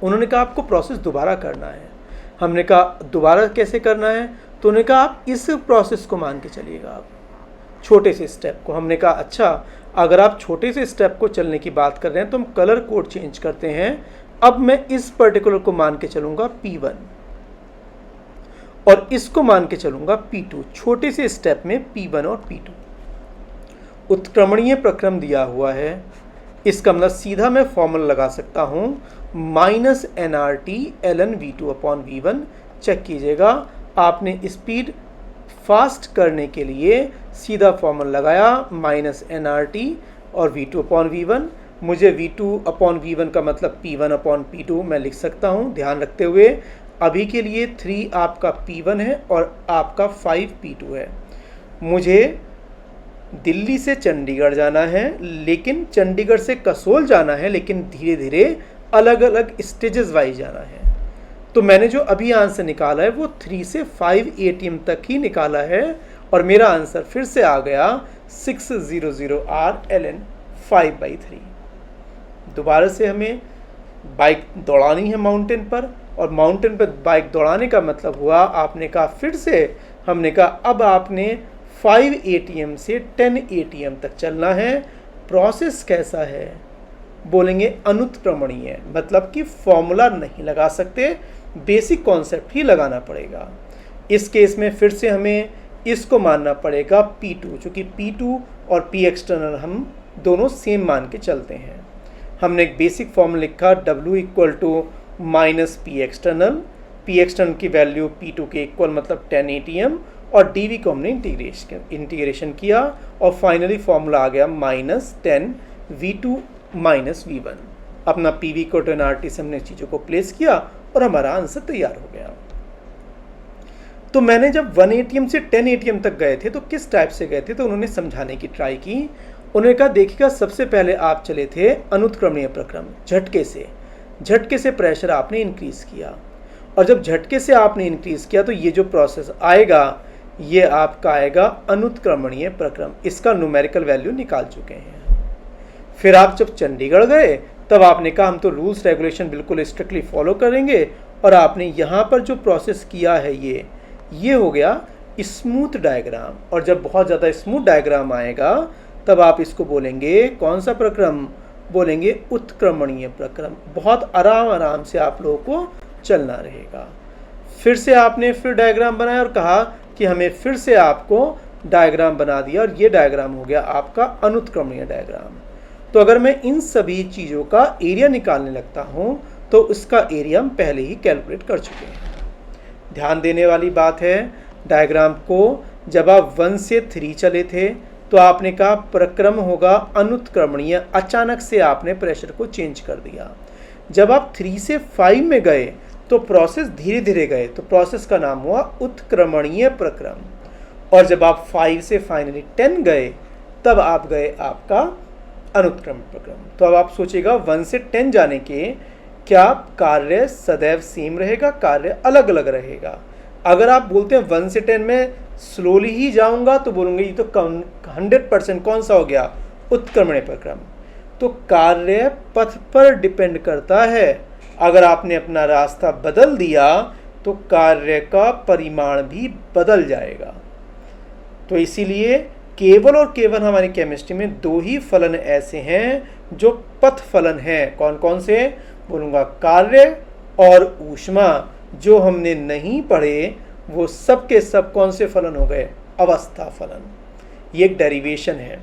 उन्होंने कहा आपको प्रोसेस दोबारा करना है। हमने कहा दोबारा कैसे करना है, तो उन्होंने कहा आप इस प्रोसेस को मान के चलिएगा, आप छोटे से स्टेप को। हमने कहा अच्छा, अगर आप छोटे से स्टेप को चलने की बात कर रहे हैं तो हम कलर कोड चेंज करते हैं। अब मैं इस पर्टिकुलर को मान के चलूँगा P1 और इसको मान के चलूँगा P2, छोटे से स्टेप में P1 और P2। उत्क्रमणीय प्रक्रम दिया हुआ है, इसका मतलब सीधा मैं फॉर्मूला लगा सकता हूँ -nRT ln v2/v1। चेक कीजिएगा, आपने स्पीड फास्ट करने के लिए सीधा फॉर्मूला लगाया -nRT और v2/v1। मुझे v2/v1 का मतलब P1/P2 मैं लिख सकता हूँ, ध्यान रखते हुए अभी के लिए 3 आपका P1 है और आपका 5 P2 है। मुझे दिल्ली से चंडीगढ़ जाना है, लेकिन चंडीगढ़ से कसोल जाना है, लेकिन धीरे धीरे अलग अलग स्टेजेस वाइज जाना है। तो मैंने जो अभी आंसर निकाला है वो 3 से 5 ATM तक ही निकाला है और मेरा आंसर फिर से आ गया 600R ln 5/3। दोबारा से हमें बाइक दौड़ानी है माउंटेन पर, और माउंटेन पर बाइक दौड़ाने का मतलब हुआ आपने कहा फिर से, हमने कहा अब आपने 5 ATM से 10 ATM तक चलना है। प्रोसेस कैसा है, बोलेंगे अनुत्क्रमणीय, मतलब कि फॉर्मूला नहीं लगा सकते, बेसिक कॉन्सेप्ट ही लगाना पड़ेगा। इस केस में फिर से हमें इसको मानना पड़ेगा P2, चूँकि P2 और P एक्सटर्नल हम दोनों सेम मान के चलते हैं। हमने एक बेसिक फॉर्मूला लिखा W माइनस पी एक्सटर्नल की वैल्यू P2 के इक्वल मतलब 10 ATM, और dV को हमने इंटीग्रेशन किया और फाइनली फॉर्मूला आ गया -10 V2 माइनस V1। अपना PV कोऑर्डिनेट से हमने चीज़ों को प्लेस किया और हमारा आंसर तैयार हो गया। तो मैंने जब 1 ATM से 10 ATM तक गए थे तो किस टाइप से गए थे, तो उन्होंने समझाने की ट्राई की। उन्होंने कहा देखिएगा सबसे पहले आप चले थे अनुत्क्रमणीय प्रक्रम, झटके से प्रेशर आपने इंक्रीज किया, और जब झटके से आपने इंक्रीज किया तो ये जो प्रोसेस आएगा ये आपका आएगा अनुत्क्रमणीय प्रक्रम। इसका न्यूमेरिकल वैल्यू निकाल चुके हैं। फिर आप जब चंडीगढ़ गए तब आपने कहा हम तो रूल्स रेगुलेशन बिल्कुल स्ट्रिक्टली फॉलो करेंगे, और आपने यहाँ पर जो प्रोसेस किया है ये हो गया स्मूथ डायग्राम। और जब बहुत ज़्यादा स्मूथ डायग्राम आएगा तब आप इसको बोलेंगे कौन सा प्रक्रम, बोलेंगे उत्क्रमणीय प्रक्रम। बहुत आराम से आप लोगों को चलना रहेगा। फिर से आपने फिर डायग्राम बनाया और कहा कि हमें फिर से आपको डायग्राम बना दिया, और ये डायग्राम हो गया आपका अनुत्क्रमणीय डायग्राम। तो अगर मैं इन सभी चीज़ों का एरिया निकालने लगता हूँ तो उसका एरिया हम पहले ही कैलकुलेट कर चुके हैं। ध्यान देने वाली बात है, डायग्राम को जब आप 1 से 3 चले थे तो आपने कहा प्रक्रम होगा अनुत्क्रमणीय, अचानक से आपने प्रेशर को चेंज कर दिया। जब आप 3 से 5 में गए तो प्रोसेस धीरे धीरे गए, तो प्रोसेस का नाम हुआ उत्क्रमणीय प्रक्रम। और जब आप 5 से फाइनली 10 गए तब आप गए आपका अनुत्क्रमण प्रक्रम। तो अब आप सोचिएगा 1 से 10 जाने के क्या कार्य सदैव सेम रहेगा, कार्य अलग अलग रहेगा। अगर आप बोलते हैं 1 से 10 में स्लोली ही जाऊंगा तो बोलूँगे ये तो 100% कौन सा हो गया, उत्क्रमणीय प्रक्रम। तो कार्य पथ पर डिपेंड करता है। अगर आपने अपना रास्ता बदल दिया तो कार्य का परिमाण भी बदल जाएगा। तो इसीलिए केवल और केवल हमारी केमिस्ट्री में 2 ही फलन ऐसे हैं जो पथ फलन हैं। कौन कौन से, बोलूँगा कार्य और ऊष्मा। जो हमने नहीं पढ़े वो सब के सब कौन से फलन हो गए, अवस्था फलन। ये एक डेरिवेशन है।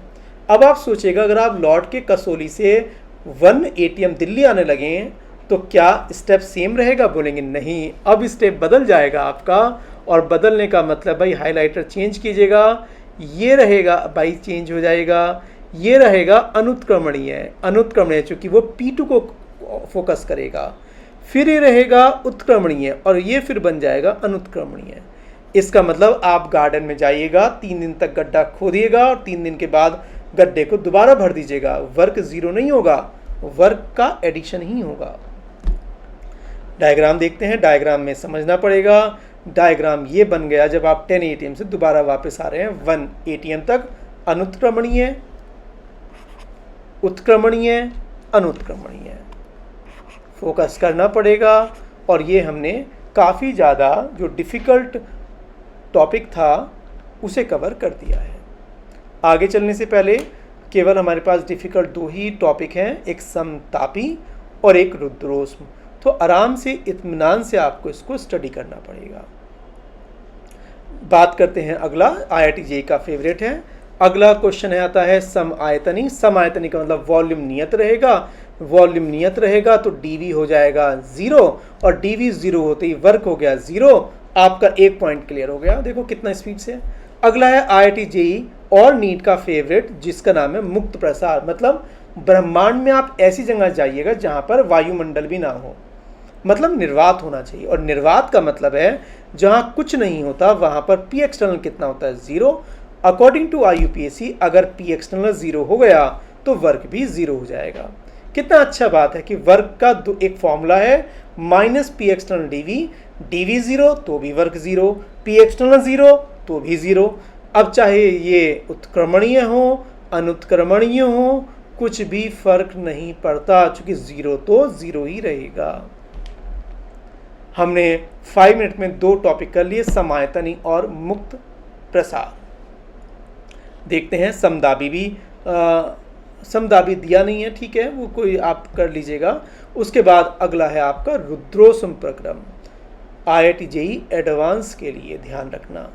अब आप सोचिएगा अगर आप लौट के कसौली से 1 ATM दिल्ली आने लगे तो क्या स्टेप सेम रहेगा, बोलेंगे नहीं, अब स्टेप बदल जाएगा आपका। और बदलने का मतलब भाई हाइलाइटर चेंज कीजिएगा, ये रहेगा भाई चेंज हो जाएगा, ये रहेगा अनुत्क्रमणीय चूँकि वो P2 को फोकस करेगा। फिर ये रहेगा उत्क्रमणीय और ये फिर बन जाएगा अनुत्क्रमणीय। इसका मतलब आप गार्डन में जाइएगा, 3 दिन तक गड्ढा खोदिएगा और 3 दिन के बाद गड्ढे को दोबारा भर दीजिएगा। वर्क ज़ीरो नहीं होगा, वर्क का एडिशन ही होगा। डायग्राम देखते हैं, डायग्राम में समझना पड़ेगा। डायग्राम ये बन गया जब आप 10 ATM से दोबारा वापस आ रहे हैं 1 ATM तक, अनुत्क्रमणीय, उत्क्रमणीय, अनुत्क्रमणीय। फोकस करना पड़ेगा। और ये हमने काफ़ी ज़्यादा जो डिफ़िकल्ट टॉपिक था उसे कवर कर दिया है। आगे चलने से पहले केवल हमारे पास डिफ़िकल्ट 2 ही टॉपिक हैं, एक समतापी और एक रुद्रोष्म। तो आराम से इत्मीनान से आपको इसको स्टडी करना पड़ेगा। बात करते हैं अगला, IIT JEE का फेवरेट है। अगला क्वेश्चन है आता है समआयतनी। समआयतनी का मतलब वॉल्यूम नियत रहेगा। वॉल्यूम नियत रहेगा तो dV हो जाएगा 0, और dV 0 होते ही वर्क हो गया 0। आपका एक पॉइंट क्लियर हो गया। देखो कितना स्पीड से। अगला है IIT JEE और नीट का फेवरेट जिसका नाम है मुक्त प्रसार। मतलब ब्रह्मांड में आप ऐसी जगह जाइएगा जहाँ पर वायुमंडल भी ना हो, मतलब निर्वात होना चाहिए। और निर्वात का मतलब है जहाँ कुछ नहीं होता वहाँ पर P एक्सटर्नल कितना होता है, 0। अकॉर्डिंग टू IUPAC अगर P एक्सटर्नल 0 हो गया तो वर्क भी 0 हो जाएगा। कितना अच्छा बात है कि वर्क का एक फॉर्मूला है -P एक्सटर्नल dV 0 तो भी वर्क 0, P एक्सटर्नल 0 तो भी 0। अब चाहे ये उत्क्रमणीय हो, अनुत्क्रमणीय हो, कुछ भी फर्क नहीं पड़ता, क्योंकि 0 तो 0 ही रहेगा। हमने 5 मिनट में 2 टॉपिक कर लिए, समायतनी और मुक्त प्रसार। देखते हैं समदाबी भी समदाबी दिया नहीं है, ठीक है, वो कोई आप कर लीजिएगा। उसके बाद अगला है आपका रुद्रोष्म प्रक्रम, IIT JEE एडवांस के लिए ध्यान रखना।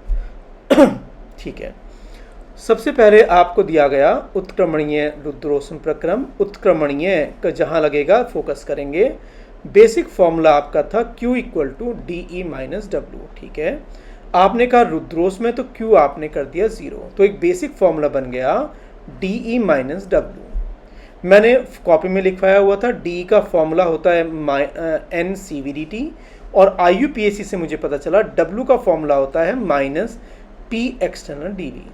ठीक है, सबसे पहले आपको दिया गया उत्क्रमणीय रुद्रोष्म प्रक्रम। उत्क्रमणीय का जहाँ लगेगा फोकस करेंगे। बेसिक फॉर्मूला आपका था Q equal to D E minus W, ठीक है। आपने कहा रुद्रोस में, तो Q आपने कर दिया 0, तो एक बेसिक फॉर्मूला बन गया डी ई माइनस डब्ल्यू। मैंने कॉपी में लिखवाया हुआ था डी का फॉर्मूला होता है N C V D T, और IUPAC से मुझे पता चला डब्ल्यू का फॉर्मूला होता है minus P external D V.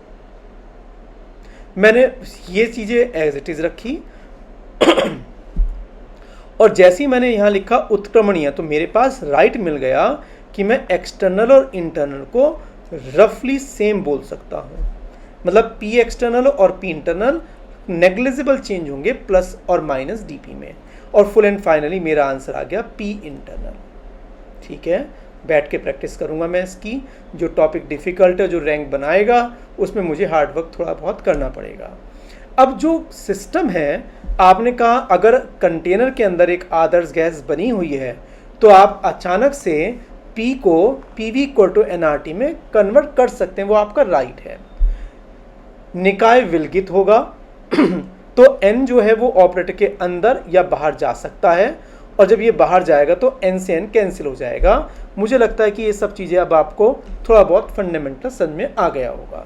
मैंने ये चीज़ें एज इट इज़ रखी और जैसे ही मैंने यहाँ लिखा उत्क्रमणीय, तो मेरे पास राइट मिल गया कि मैं एक्सटर्नल और इंटरनल को रफली सेम बोल सकता हूँ। मतलब पी एक्सटर्नल और पी इंटरनल नेग्लिजिबल चेंज होंगे प्लस और माइनस डीपी में, और फुल एंड फाइनली मेरा आंसर आ गया पी इंटरनल, ठीक है। बैठ के प्रैक्टिस करूँगा मैं इसकी। जो टॉपिक डिफ़िकल्ट है, जो रैंक बनाएगा, उसमें मुझे हार्ड वर्क थोड़ा बहुत करना पड़ेगा। अब जो सिस्टम है, आपने कहा अगर कंटेनर के अंदर एक आदर्श गैस बनी हुई है तो आप अचानक से P को PV इक्वल टू NRT में कन्वर्ट कर सकते हैं, वो आपका राइट है। निकाय विलगित होगा तो N जो है वो ऑपरेटर के अंदर या बाहर जा सकता है, और जब ये बाहर जाएगा तो N से N कैंसिल हो जाएगा। मुझे लगता है कि ये सब चीज़ें अब आपको थोड़ा बहुत फंडामेंटल समझ में आ गया होगा।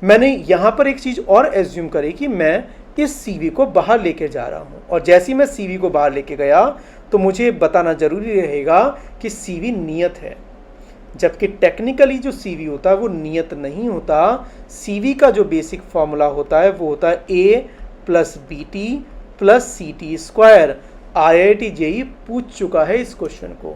मैंने यहाँ पर एक चीज़ और एज्यूम करी कि मैं इस CV को बाहर लेके जा रहा हूँ, और जैसे ही मैं CV को बाहर लेके गया तो मुझे बताना ज़रूरी रहेगा कि CV नियत है, जबकि टेक्निकली जो CV होता है वो नियत नहीं होता। CV का जो बेसिक फॉर्मूला होता है वो होता है A plus BT plus CT square. IIT JEE पूछ चुका है इस क्वेश्चन को,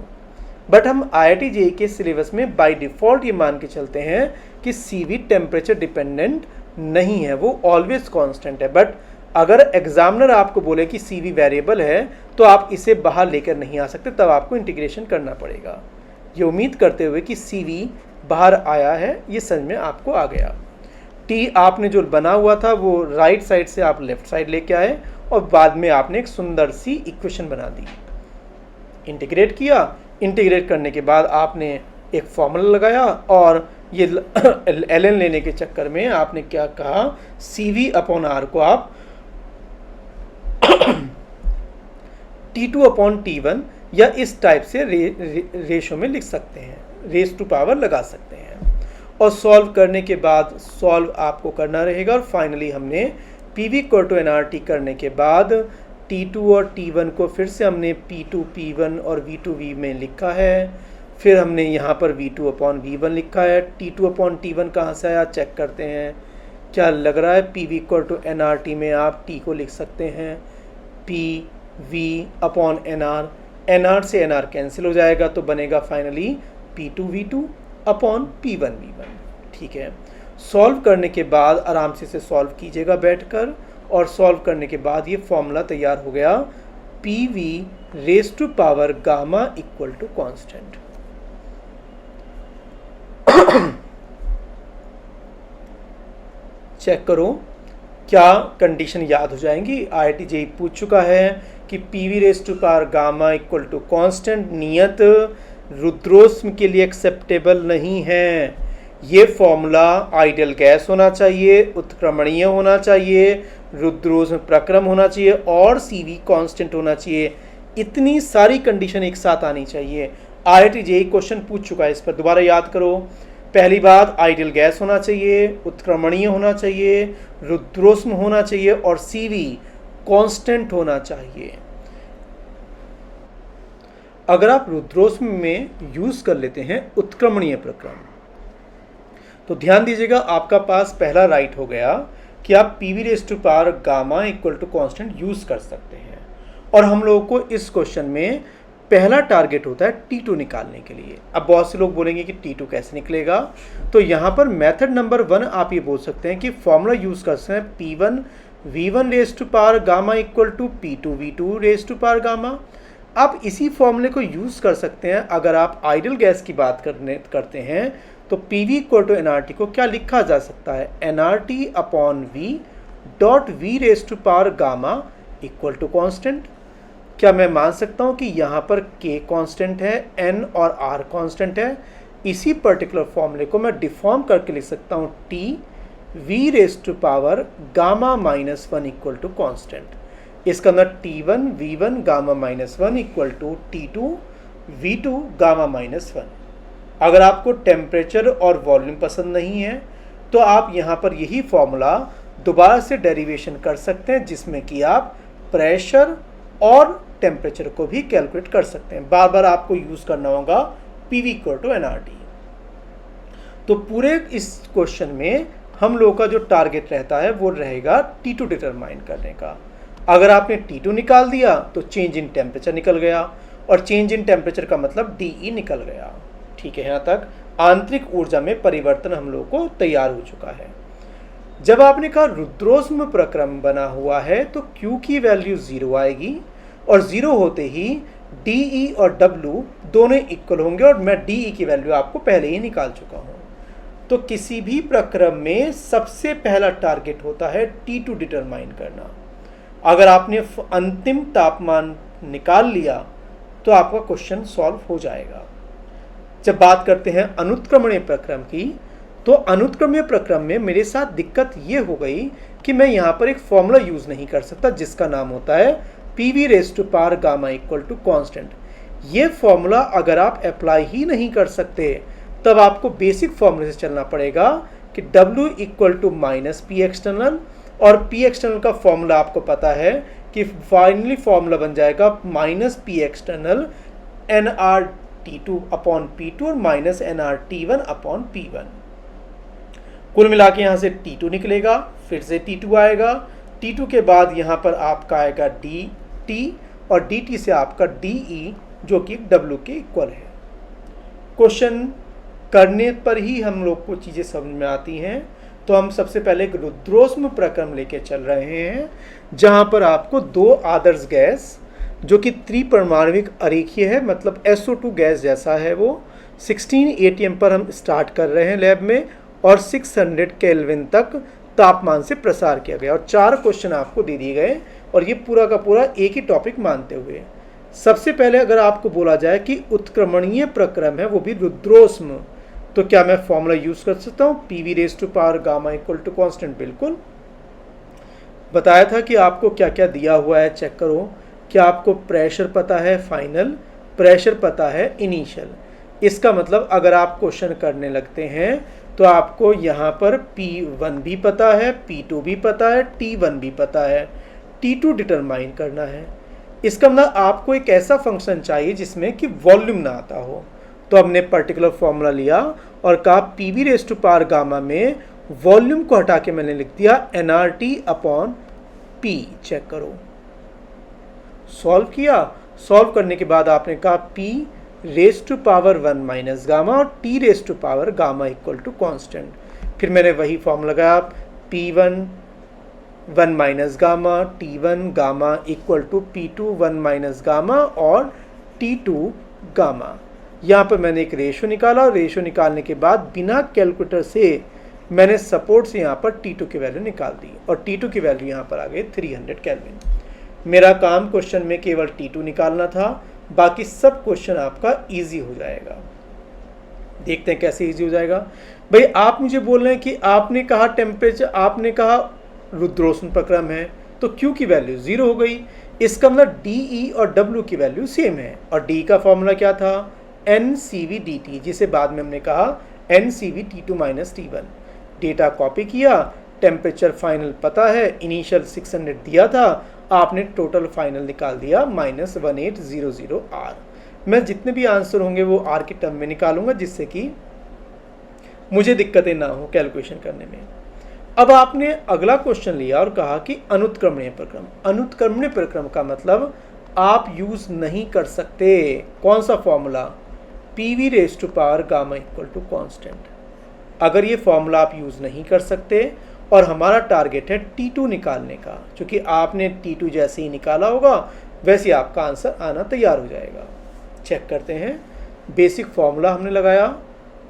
बट हम IIT JEE के सिलेबस में बाय डिफ़ॉल्ट ये मान के चलते हैं कि CV टेम्परेचर डिपेंडेंट नहीं है, वो ऑलवेज कांस्टेंट है। बट अगर एग्जामिनर आपको बोले कि CV वेरिएबल है तो आप इसे बाहर लेकर नहीं आ सकते, तब आपको इंटीग्रेशन करना पड़ेगा। ये उम्मीद करते हुए कि CV बाहर आया है, ये समझ में आपको आ गया। T आपने जो बना हुआ था वो राइट साइड से आप लेफ्ट साइड लेके आए, और बाद में आपने एक सुंदर सी इक्वेशन बना दी। इंटीग्रेट किया, इंटीग्रेट करने के बाद आपने एक फॉर्मूला लगाया, और ये ln लेने के चक्कर में आपने क्या कहा, CV अपॉन R को आप T2 अपॉन T1 या इस टाइप से रेशो में लिख सकते हैं, रेस टू पावर लगा सकते हैं। और सॉल्व करने के बाद सॉल्व आपको करना रहेगा, और फाइनली हमने PV इक्वल टू NRT करने के बाद T2 और T1 को फिर से हमने P2 P1 और V2 V में लिखा है। फिर हमने यहाँ पर V2 अपॉन V1 लिखा है। T2 अपॉन T1 कहाँ से आया, चेक करते हैं। क्या लग रहा है, PV इक्वल टू NRT में आप T को लिख सकते हैं PV अपॉन NR, NR से NR कैंसिल हो जाएगा, तो बनेगा finally P2 V2 upon P1 V1, ठीक है। सॉल्व करने के बाद आराम से इसे सॉल्व कीजिएगा बैठकर, और सॉल्व करने के बाद ये फॉर्मूला तैयार हो गया, PV raise to power gamma equal to constant. चेक करो क्या कंडीशन याद हो जाएंगी। IIT JEE पूछ चुका है कि PV raise to power gamma equal to constant नियत रुद्रोष्म के लिए एक्सेप्टेबल नहीं है। ये फॉर्मूला आइडियल गैस होना चाहिए, उत्क्रमणीय होना चाहिए, रुद्रोष्म प्रक्रम होना चाहिए, और CV कांस्टेंट होना चाहिए। इतनी सारी कंडीशन एक साथ आनी चाहिए। IIT JEE क्वेश्चन पूछ चुका है, इस पर दोबारा याद करो। पहली बात, आइडियल गैस होना चाहिए, उत्क्रमणीय होना चाहिए, रुद्रोष्म होना चाहिए, और CV कांस्टेंट होना चाहिए। अगर आप रुद्रोष्म में यूज कर लेते हैं उत्क्रमणीय प्रक्रम, तो ध्यान दीजिएगा आपका पास पहला राइट हो गया कि आप PV raise to power gamma equal to constant use कर सकते हैं। और हम लोगों को इस क्वेश्चन में पहला टारगेट होता है T2 निकालने के लिए। अब बहुत से लोग बोलेंगे कि T2 कैसे निकलेगा, तो यहाँ पर मेथड नंबर 1 आप ये बोल सकते हैं कि फॉर्मूला यूज कर सकते हैं P1 V1 raise to power gamma equal to P2 V2 raise to power gamma. आप इसी फॉर्मूले को यूज कर सकते हैं अगर आप आइडियल गैस की बात करते हैं, तो PV इक्वल टू NRT को क्या लिखा जा सकता है, NRT upon V dot V raise to power gamma equal to constant. क्या मैं मान सकता हूँ कि यहाँ पर K कॉन्स्टेंट है, N और R कॉन्स्टेंट है। इसी पर्टिकुलर फॉर्मूले को मैं डिफॉर्म करके लिख सकता हूँ T V raise to power gamma minus 1 equal to constant. इसका अंदर T1 V1 gamma minus 1 equal to T2 V2 gamma minus 1। अगर आपको टेम्परेचर और वॉल्यूम पसंद नहीं है तो आप यहाँ पर यही फॉर्मूला दोबारा से डेरिवेशन कर सकते हैं, जिसमें कि आप प्रेशर और टेम्परेचर को भी कैलकुलेट कर सकते हैं। बार बार आपको यूज़ करना होगा PV इक्वल टू nRT। तो पूरे इस क्वेश्चन में हम लोगों का जो टारगेट रहता है वो रहेगा T2 डिटरमाइन करने का। अगर आपने T2 निकाल दिया तो चेंज इन टेम्परेचर निकल गया, और चेंज इन टेम्परेचर का मतलब DE निकल गया। ठीक है, यहाँ तक आंतरिक ऊर्जा में परिवर्तन हम लोगों को तैयार हो चुका है। जब आपने कहा रुद्रोष्म प्रक्रम बना हुआ है तो Q की वैल्यू 0 आएगी, और 0 होते ही DE और W दोनों इक्वल होंगे, और मैं DE की वैल्यू आपको पहले ही निकाल चुका हूँ। तो किसी भी प्रक्रम में सबसे पहला टारगेट होता है T2 डिटरमाइन करना। अगर आपने अंतिम तापमान निकाल लिया तो आपका क्वेश्चन सॉल्व हो जाएगा। जब बात करते हैं अनुत्क्रमणीय प्रक्रम की, तो अनुत्क्रमणीय प्रक्रम में मेरे साथ दिक्कत ये हो गई कि मैं यहाँ पर एक फॉर्मूला यूज़ नहीं कर सकता जिसका नाम होता है PV raise to power gamma equal to constant. ये फॉर्मूला अगर आप अप्लाई ही नहीं कर सकते तब आपको बेसिक फॉर्मूले से चलना पड़ेगा कि W equal to minus P external, और पी एक्सटर्नल का फॉर्मूला आपको पता है कि फाइनली फॉर्मूला बन जाएगा minus P external nRT2 upon P2 और माइनस nRT1 अपॉन P1। कुल मिला के यहाँ से T2 निकलेगा, फिर से T2 आएगा, T2 के बाद यहाँ पर आपका आएगा DT, और DT से आपका DE जो कि W के इक्वल है। क्वेश्चन करने पर ही हम लोग को चीज़ें समझ में आती हैं। तो हम सबसे पहले एक रुद्रोष्म प्रक्रम लेके चल रहे हैं, जहाँ पर आपको दो आदर्श गैस जो कि त्रिपरमाणविक अरेखीय है, मतलब SO2 गैस जैसा है, वो 16 ATM पर हम स्टार्ट कर रहे हैं लैब में, और 600 केल्विन तक तापमान से प्रसार किया गया, और 4 क्वेश्चन आपको दे दिए गए, और ये पूरा का पूरा एक ही टॉपिक मानते हुए। सबसे पहले अगर आपको बोला जाए कि उत्क्रमणीय प्रक्रम है वो भी रुद्रोष्म, तो क्या मैं फॉर्मूला यूज़ कर सकता हूँ PV raise to power gamma equal to constant? बिल्कुल। बताया था कि आपको क्या क्या दिया हुआ है, चेक करो। क्या आपको प्रेशर पता है? फाइनल प्रेशर पता है, इनिशियल। इसका मतलब अगर आप क्वेश्चन करने लगते हैं तो आपको यहाँ पर P1 भी पता है, P2 भी पता है, T1 भी पता है, T2 डिटरमाइन करना है। इसका मतलब आपको एक ऐसा फंक्शन चाहिए जिसमें कि वॉल्यूम ना आता हो। तो हमने पर्टिकुलर फॉर्मूला लिया और कहा PV raise to power gamma में वॉल्यूम को हटा के मैंने लिख दिया nRT अपॉन P। चेक करो, सॉल्व किया। सॉल्व करने के बाद आपने कहा P raise to power 1 minus gamma और T raise to power gamma equal to constant. फिर मैंने वही फॉर्मूला लगाया, P1 1 minus gamma, T1 gamma equal to P2 1 minus gamma और T2 गामा। यहाँ पर मैंने एक रेशो निकाला, और रेशो निकालने के बाद बिना कैलकुलेटर से मैंने सपोर्ट से यहाँ पर T2 की वैल्यू निकाल दी, और T2 की वैल्यू यहाँ पर आ गई 300 केल्विन। मेरा काम क्वेश्चन में केवल T2 निकालना था, बाकी सब क्वेश्चन आपका इजी हो जाएगा। देखते हैं कैसे इजी हो जाएगा। भाई आप मुझे बोल रहे हैं कि आपने कहा टेम्परेचर, आपने कहा रुद्रोष्म प्रक्रम है, तो Q की वैल्यू 0 हो गई। इसका मतलब DE और W की वैल्यू सेम है, और D का फॉर्मूला क्या था? NCV/dt, जिसे बाद में हमने कहा NCV/T2 minus T1। Data copy किया, टेम्परेचर फाइनल पता है, इनिशियल 600 दिया था, आपने टोटल फाइनल निकाल दिया -1800 R। मैं जितने भी आंसर होंगे वो R के टर्म में निकालूंगा, जिससे कि मुझे दिक्कतें ना हो कैलकुलेशन करने में। अब आपने अगला क्वेश्चन लिया और कहा कि अनुत्क्रमणीय प्रक्रम। अनुत्क्रमणीय प्रक्रम का मतलब आप यूज़ नहीं कर सकते कौन सा formula? PV raise to power gamma equal to constant. अगर ये फॉर्मूला आप यूज़ नहीं कर सकते और हमारा टारगेट है T2 निकालने का, क्योंकि आपने T2 जैसे ही निकाला होगा वैसे ही आपका आंसर आना तैयार हो जाएगा। चेक करते हैं। बेसिक फॉर्मूला हमने लगाया,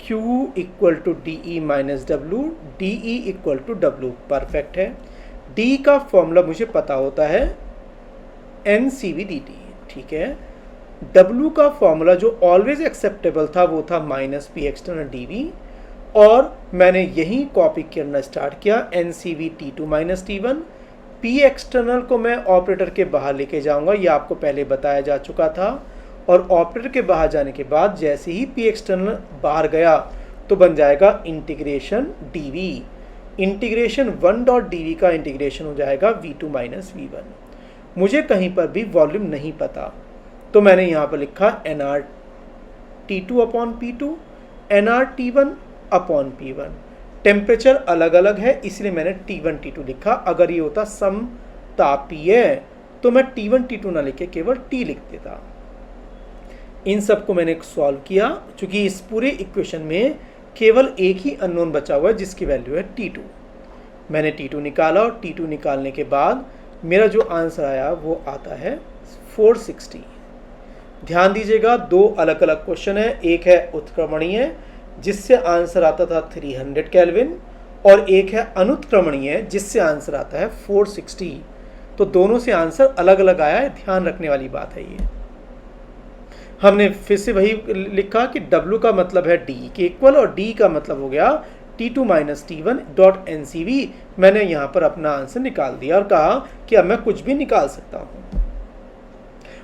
Q equal to DE minus W, DE equal to W, perfect है। D का फॉर्मूला मुझे पता होता है NCV/dt, ठीक है। W का फॉर्मूला जो ऑलवेज एक्सेप्टेबल था वो था -P एक्सटर्नल dV, और मैंने यही कॉपी करना स्टार्ट किया, NCV/T2 minus T1, P external को मैं ऑपरेटर के बाहर लेके जाऊंगा, ये आपको पहले बताया जा चुका था। और ऑपरेटर के बाहर जाने के बाद जैसे ही पी एक्सटर्नल बाहर गया तो बन जाएगा इंटीग्रेशन डीवी। इंटीग्रेशन 1.dv का इंटीग्रेशन हो जाएगा v2 माइनस v1। मुझे कहीं पर भी वॉल्यूम नहीं पता तो मैंने यहाँ पर लिखा nr T2 upon P2 nr T1 upon P1। Temperature अलग अलग है इसलिए मैंने T1 T2 लिखा। अगर ये होता समतापीय तो मैं T1 T2 ना लिख के केवल T लिख देता। इन सब को मैंने सॉल्व किया क्योंकि इस पूरे इक्वेशन में केवल एक ही अननोन बचा हुआ है जिसकी वैल्यू है T2। मैंने T2 निकाला और T2 निकालने के बाद मेरा जो आंसर आया वो आता है 460। ध्यान दीजिएगा, दो अलग अलग क्वेश्चन है। एक है उत्क्रमणीय जिससे आंसर आता था 300 केल्विन और एक है अनुत्क्रमणीय जिससे आंसर आता है 460। तो दोनों से आंसर अलग अलग आया है, ध्यान रखने वाली बात है ये। हमने फिर से वही लिखा कि W का मतलब है D के इक्वल और D का मतलब हो गया T2 minus T1 dot NCV। मैंने यहाँ पर अपना आंसर निकाल दिया और कहा कि अब मैं कुछ भी निकाल सकता हूँ।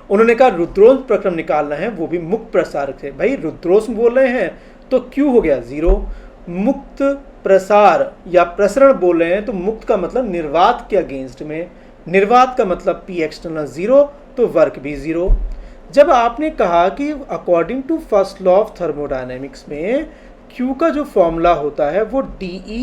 उन्होंने कहा रुद्रोस प्रक्रम निकालना है, वो भी मुक्त प्रसार से। भाई रुद्रोस बोल रहे हैं तो Q हो गया 0। मुक्त प्रसार या प्रसरण बोल रहे हैं तो मुक्त का मतलब निर्वात के अगेंस्ट में, निर्वात का मतलब P एक्सटर्नल 0 तो वर्क भी 0। जब आपने कहा कि according to first law of thermodynamics में Q का जो फॉर्मूला होता है वो DE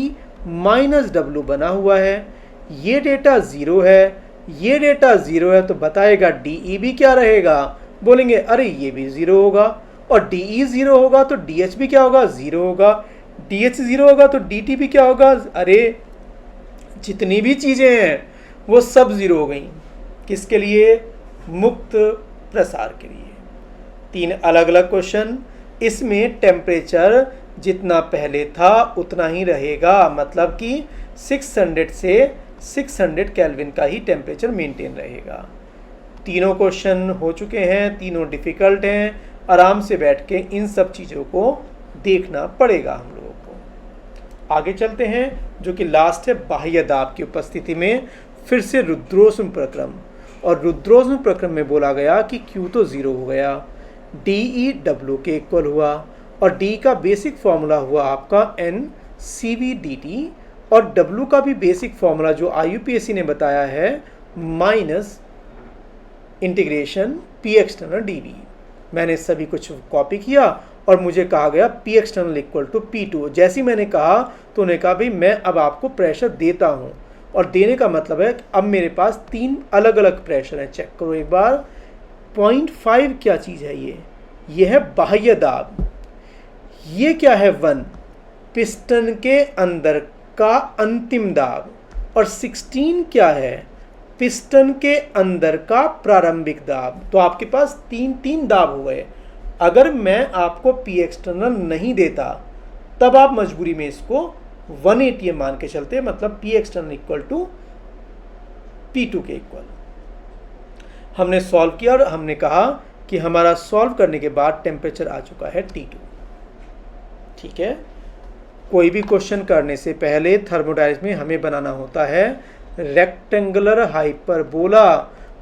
माइनस W बना हुआ है, ये डेटा 0 है, ये डेटा 0 है तो बताएगा DE भी क्या रहेगा। बोलेंगे अरे ये भी 0 होगा और DE 0 होगा तो DH भी क्या होगा 0 होगा, DH 0 होगा तो DT भी क्या होगा। अरे जितनी भी चीज़ें हैं वो सब 0 हो गई। किसके लिए? मुक्त प्रसार के लिए। तीन अलग अलग क्वेश्चन। इसमें टेम्परेचर जितना पहले था उतना ही रहेगा, मतलब कि 600 से 600 केल्विन का ही टेम्परेचर मेंटेन रहेगा। तीनों क्वेश्चन हो चुके हैं, तीनों डिफ़िकल्ट हैं। आराम से बैठ के इन सब चीज़ों को देखना पड़ेगा हम लोगों को। आगे चलते हैं जो कि लास्ट है बाह्य दाब की उपस्थिति में फिर से रुद्रोष्म प्रक्रम। और रुद्रोष्म प्रक्रम में बोला गया कि Q तो 0 हो गया, DE W के इक्वल हुआ और D का बेसिक फॉर्मूला हुआ आपका NCV/dt और W का भी बेसिक फॉर्मूला जो IUPAC ने बताया है minus integration P external dV। मैंने सभी कुछ कॉपी किया और मुझे कहा गया P external equal to P2। जैसे ही मैंने कहा तो उन्होंने कहा भाई मैं अब आपको प्रेशर देता हूँ, और देने का मतलब है अब मेरे पास तीन अलग अलग प्रेशर हैं। चेक करो एक बार। 0.5 क्या चीज़ है ये है बाह्य दाब। ये क्या है 1 पिस्टन के अंदर का अंतिम दाब। और 16 क्या है? पिस्टन के अंदर का प्रारंभिक दाब। तो आपके पास तीन दाब हो गए। अगर मैं आपको P एक्सटर्नल नहीं देता तब आप मजबूरी में इसको 1 ATM मान के चलते, मतलब P external equal to P2 के इक्वल। हमने सॉल्व किया और हमने कहा कि हमारा सॉल्व करने के बाद टेम्परेचर आ चुका है T2। ठीक है, कोई भी क्वेश्चन करने से पहले थर्मोडायनेमिक्स में हमें बनाना होता है रेक्टेंगुलर हाइपरबोला।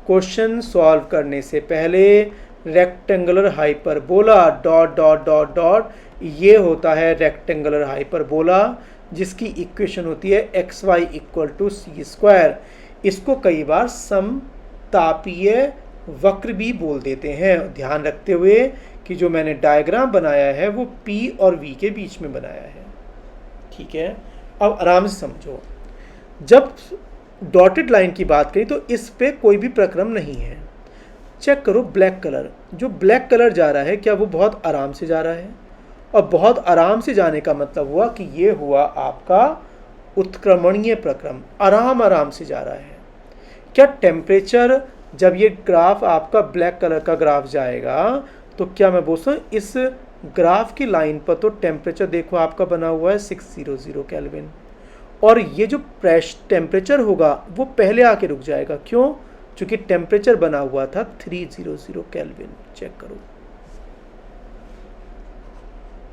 क्वेश्चन सॉल्व करने से पहले rectangular hyperbola dot dot dot dot, ये होता है रेक्टेंगुलर हाइपरबोला जिसकी इक्वेशन होती है xy इक्वल टू c²। इसको कई बार समतापीय वक्र भी बोल देते हैं, ध्यान रखते हुए कि जो मैंने डायग्राम बनाया है वो P और V के बीच में बनाया है। ठीक है, अब आराम से समझो। जब डॉटेड लाइन की बात करें तो इस पे कोई भी प्रक्रम नहीं है। चेक करो ब्लैक कलर, जो ब्लैक कलर जा रहा है क्या वो बहुत आराम से जा रहा है? और बहुत आराम से जाने का मतलब हुआ कि ये हुआ आपका उत्क्रमणीय प्रक्रम, आराम से जा रहा है। क्या टेम्परेचर जब ये ग्राफ आपका ब्लैक कलर का ग्राफ जाएगा तो क्या मैं बोलता हूँ इस ग्राफ की लाइन पर तो टेम्परेचर देखो आपका बना हुआ है 600 केल्विन, और ये जो टेम्परेचर होगा वो पहले आके रुक जाएगा। क्यों? क्योंकि टेम्परेचर बना हुआ था 300 केल्विन। चेक करो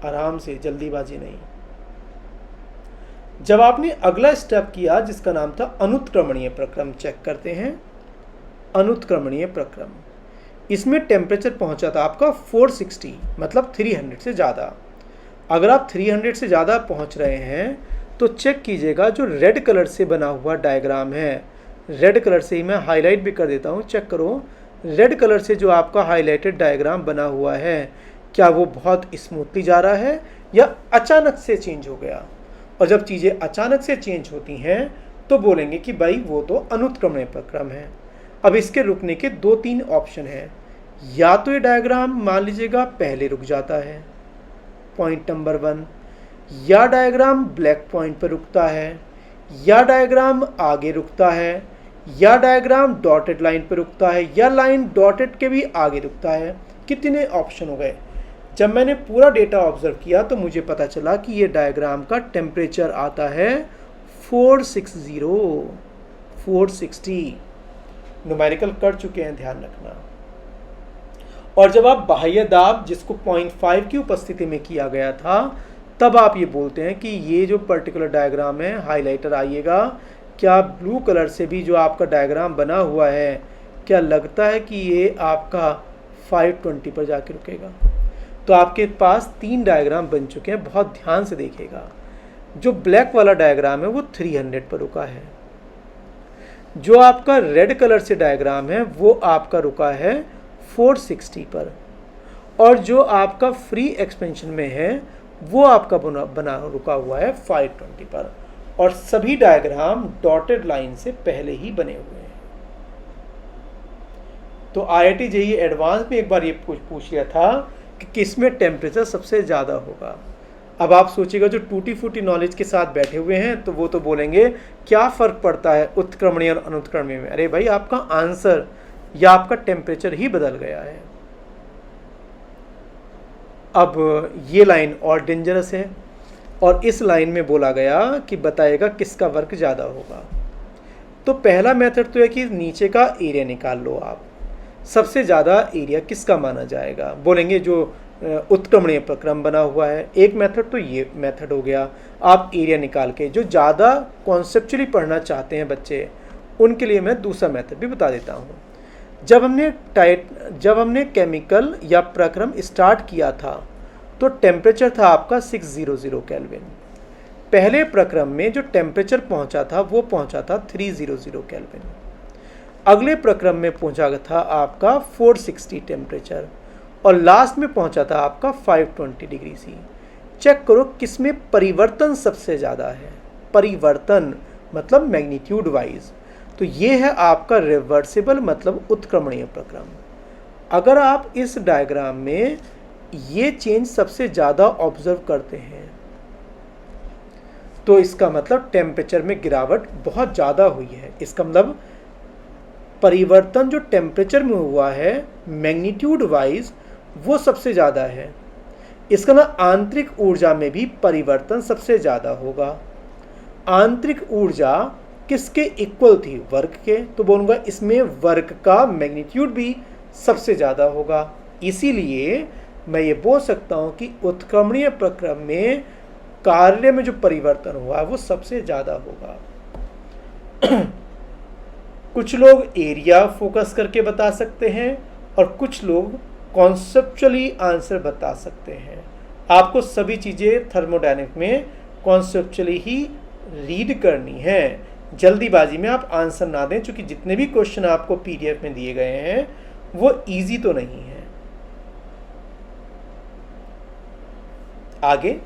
आराम से, जल्दीबाजी नहीं। जब आपने अगला स्टेप किया जिसका नाम था अनुत्क्रमणीय प्रक्रम, चेक करते हैं अनुत्क्रमणीय प्रक्रम, इसमें टेम्परेचर पहुंचा था आपका 460, मतलब 300 से ज़्यादा। अगर आप 300 से ज़्यादा पहुंच रहे हैं तो चेक कीजिएगा जो रेड कलर से बना हुआ डायग्राम है, रेड कलर से ही मैं हाईलाइट भी कर देता हूं, चेक करो रेड कलर से जो आपका हाईलाइटेड डायग्राम बना हुआ है क्या वो बहुत स्मूथली जा रहा है या अचानक से चेंज हो गया। और जब चीज़ें अचानक से चेंज होती हैं तो बोलेंगे कि भाई वो तो अनुत्क्रमणीय प्रक्रम है। अब इसके रुकने के 2-3 ऑप्शन हैं, या तो ये डायग्राम मान लीजिएगा पहले रुक जाता है, पॉइंट नंबर 1, या डायग्राम ब्लैक पॉइंट पर रुकता है, या डायग्राम आगे रुकता है, या डायग्राम डॉटेड लाइन पर रुकता है, या लाइन डॉटेड के भी आगे रुकता है। कितने ऑप्शन हो गए। जब मैंने पूरा डेटा ऑब्जर्व किया तो मुझे पता चला कि ये डायग्राम का टेम्परेचर आता है 460 न्यूमेरिकल कर चुके हैं, ध्यान रखना। और जब आप बाह्य दाब जिसको 0.5 की उपस्थिति में किया गया था तब आप ये बोलते हैं कि ये जो पर्टिकुलर डायग्राम है, हाइलाइटर आइएगा, क्या ब्लू कलर से भी जो आपका डायग्राम बना हुआ है क्या लगता है कि ये आपका 520 पर जाके रुकेगा। तो आपके पास 3 डायग्राम बन चुके हैं, बहुत ध्यान से देखिएगा। जो ब्लैक वाला डायग्राम है वो 300 पर रुका है, जो आपका रेड कलर से डायग्राम है वो आपका रुका है 460 पर, और जो आपका फ्री एक्सपेंशन में है वो आपका बना रुका हुआ है 520 पर, और सभी डायग्राम डॉटेड लाइन से पहले ही बने हुए हैं। तो IIT JEE एडवांस में एक बार ये पूछ लिया था कि किस में टेम्परेचर सबसे ज़्यादा होगा। अब आप सोचिएगा जो टूटी फूटी नॉलेज के साथ बैठे हुए हैं तो वो तो बोलेंगे क्या फ़र्क पड़ता है उत्क्रमणीय और अनुत्क्रमणीय में। अरे भाई, आपका आंसर या आपका टेम्परेचर ही बदल गया है। अब ये लाइन और डेंजरस है, और इस लाइन में बोला गया कि बताएगा किसका वर्क ज़्यादा होगा। तो पहला मेथड तो है कि नीचे का एरिया निकाल लो आप, सबसे ज़्यादा एरिया किसका माना जाएगा, बोलेंगे जो उत्क्रमणीय प्रक्रम बना हुआ है। एक मेथड तो ये मेथड हो गया, आप एरिया निकाल के, जो ज़्यादा कॉन्सेप्चुअली पढ़ना चाहते हैं बच्चे उनके लिए मैं दूसरा मेथड भी बता देता हूँ। जब हमने केमिकल या प्रक्रम स्टार्ट किया था तो टेम्परेचर था आपका 600 केल्विन। पहले प्रक्रम में जो टेम्परेचर पहुंचा था वो पहुंचा था 300 केल्विन। अगले प्रक्रम में पहुंचा था आपका 460 टेम्परेचर, और लास्ट में पहुंचा था आपका 520 डिग्री सी। चेक करो किसमें परिवर्तन सबसे ज़्यादा है, परिवर्तन मतलब मैग्नीट्यूड वाइज। तो ये है आपका रिवर्सिबल मतलब उत्क्रमणीय प्रक्रम। अगर आप इस डायग्राम में ये चेंज सबसे ज़्यादा ऑब्जर्व करते हैं तो इसका मतलब टेम्परेचर में गिरावट बहुत ज़्यादा हुई है। इसका मतलब परिवर्तन जो टेम्परेचर में हुआ है मैग्नीट्यूड वाइज वो सबसे ज़्यादा है। इसका मतलब आंतरिक ऊर्जा में भी परिवर्तन सबसे ज़्यादा होगा। आंतरिक ऊर्जा किसके इक्वल थी, वर्क के, तो बोलूँगा इसमें वर्क का मैग्नीट्यूड भी सबसे ज़्यादा होगा। इसीलिए मैं ये बोल सकता हूँ कि उत्क्रमणीय प्रक्रम में कार्य में जो परिवर्तन हुआ वो सबसे ज़्यादा होगा। कुछ लोग एरिया फोकस करके बता सकते हैं और कुछ लोग कॉन्सेप्चुअली आंसर बता सकते हैं। आपको सभी चीज़ें थर्मोडायनेमिक्स में कॉन्सेप्चुअली ही रीड करनी है, जल्दीबाजी में आप आंसर ना दें, क्योंकि जितने भी क्वेश्चन आपको PDF में दिए गए हैं वो इजी तो नहीं है। आगे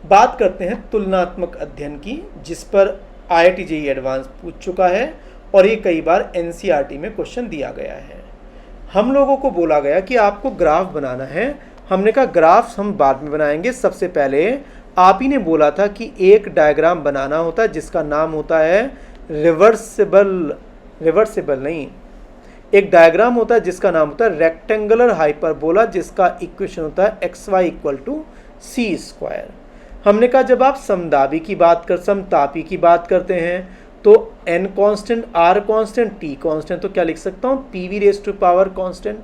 बात करते हैं तुलनात्मक अध्ययन की, जिस पर IIT JEE एडवांस पूछ चुका है और ये कई बार NCERT में क्वेश्चन दिया गया है। हम लोगों को बोला गया कि आपको ग्राफ बनाना है। हमने कहा ग्राफ हम बाद में बनाएंगे, सबसे पहले आप ही ने बोला था कि एक डायग्राम बनाना होता है जिसका नाम होता है रिवर्सिबल नहीं, एक डायग्राम होता है जिसका नाम होता है रेक्टेंगुलर हाइपरबोला, जिसका इक्वेशन होता है xy = c²। हमने कहा जब आप समतापी की बात करते हैं तो n constant, r constant, t constant, तो क्या लिख सकता हूँ PV⁴ कांस्टेंट।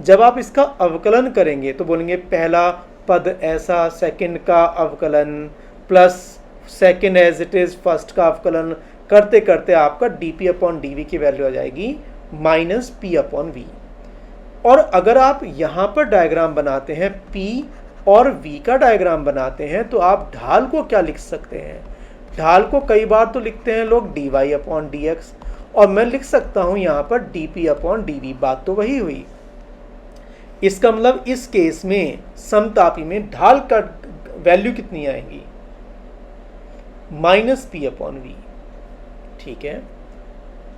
जब आप इसका अवकलन करेंगे तो बोलेंगे पहला पद ऐसा, सेकंड का अवकलन plus second as it is, first का अवकलन करते करते आपका डी अपॉन डी की वैल्यू आ जाएगी -p/v। और अगर आप यहाँ पर डायग्राम बनाते हैं, p और v का डायग्राम बनाते हैं, तो आप ढाल को क्या लिख सकते हैं? ढाल को कई बार तो लिखते हैं लोग dy/dx, और मैं लिख सकता हूँ यहाँ पर dp/dv। बात तो वही हुई। इसका मतलब इस केस में समतापी में ढाल का वैल्यू कितनी आएगी? -p/v। ठीक है,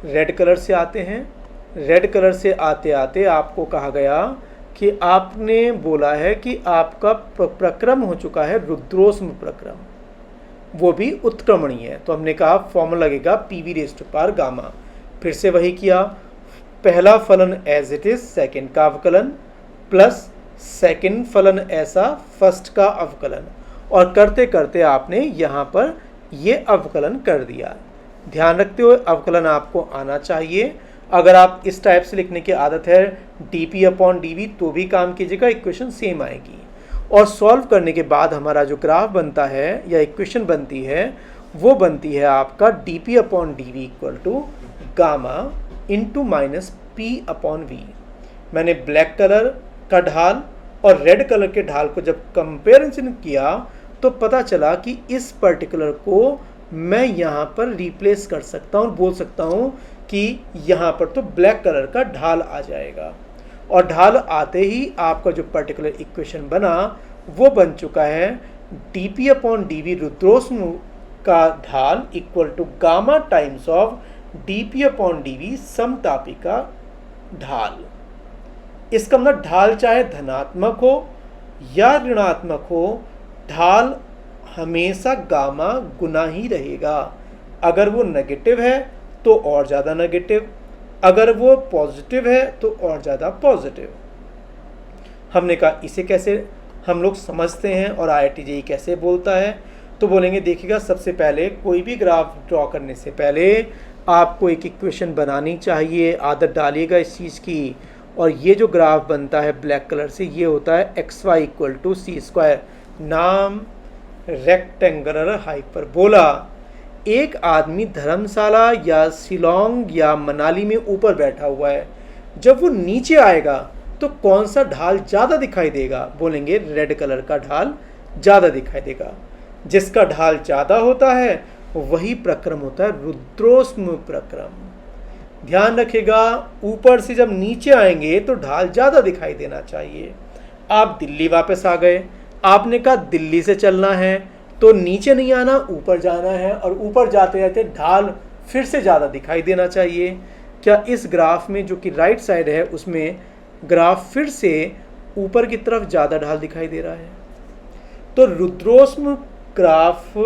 रेड कलर से आते हैं। रेड कलर से आते आते आपको कहा गया कि आपने बोला है कि आपका प्रक्रम हो चुका है रुद्रोष्म प्रक्रम, वो भी उत्क्रमणीय है। तो हमने कहा फॉर्मूला लगेगा PV⁻γ। फिर से वही किया, पहला फलन एज इट इज सेकेंड का अवकलन प्लस सेकेंड फलन ऐसा फर्स्ट का अवकलन, और करते करते आपने यहाँ पर ये अवकलन कर दिया। ध्यान रखते हुए अवकलन आपको आना चाहिए। अगर आप इस टाइप से लिखने की आदत है dp/dv तो भी काम कीजिएगा, इक्वेशन सेम आएगी। और सॉल्व करने के बाद हमारा जो ग्राफ बनता है या इक्वेशन बनती है वो बनती है आपका dp/dv = गामा इंटू -p/v। मैंने ब्लैक कलर का ढाल और रेड कलर के ढाल को जब कंपेरिजन किया तो पता चला कि इस पर्टिकुलर को मैं यहाँ पर रिप्लेस कर सकता हूँ, बोल सकता हूँ कि यहाँ पर तो ब्लैक कलर का ढाल आ जाएगा। और ढाल आते ही आपका जो पर्टिकुलर इक्वेशन बना वो बन चुका है dp/dv रुद्रोष्म का ढाल = गामा टाइम्स ऑफ dp/dv समतापी का ढाल। इसका मतलब ढाल चाहे धनात्मक हो या ऋणात्मक हो, ढाल हमेशा गामा गुना ही रहेगा। अगर वो नेगेटिव है तो और ज़्यादा नेगेटिव, अगर वो पॉजिटिव है तो और ज़्यादा पॉजिटिव। हमने कहा इसे कैसे हम लोग समझते हैं और IIT JEE कैसे बोलता है, तो बोलेंगे देखिएगा, सबसे पहले कोई भी ग्राफ ड्रॉ करने से पहले आपको एक इक्वेशन बनानी चाहिए, आदत डालिएगा इस चीज़ की। और ये जो ग्राफ बनता है ब्लैक कलर से, ये होता है xy = c², नाम रेक्टेंगुलर हाइपरबोला। एक आदमी धर्मशाला या शिलोंग या मनाली में ऊपर बैठा हुआ है, जब वो नीचे आएगा तो कौन सा ढाल ज़्यादा दिखाई देगा? बोलेंगे रेड कलर का ढाल ज़्यादा दिखाई देगा। जिसका ढाल ज़्यादा होता है वही प्रक्रम होता है रुद्रोष्म प्रक्रम। ध्यान रखिएगा, ऊपर से जब नीचे आएंगे तो ढाल ज़्यादा दिखाई देना चाहिए। आप दिल्ली वापस आ गए, आपने कहा दिल्ली से चलना है तो नीचे नहीं आना, ऊपर जाना है, और ऊपर जाते जाते ढाल फिर से ज़्यादा दिखाई देना चाहिए। क्या इस ग्राफ में जो कि राइट साइड है उसमें ग्राफ फिर से ऊपर की तरफ ज़्यादा ढाल दिखाई दे रहा है? तो रुद्रोष्म ग्राफ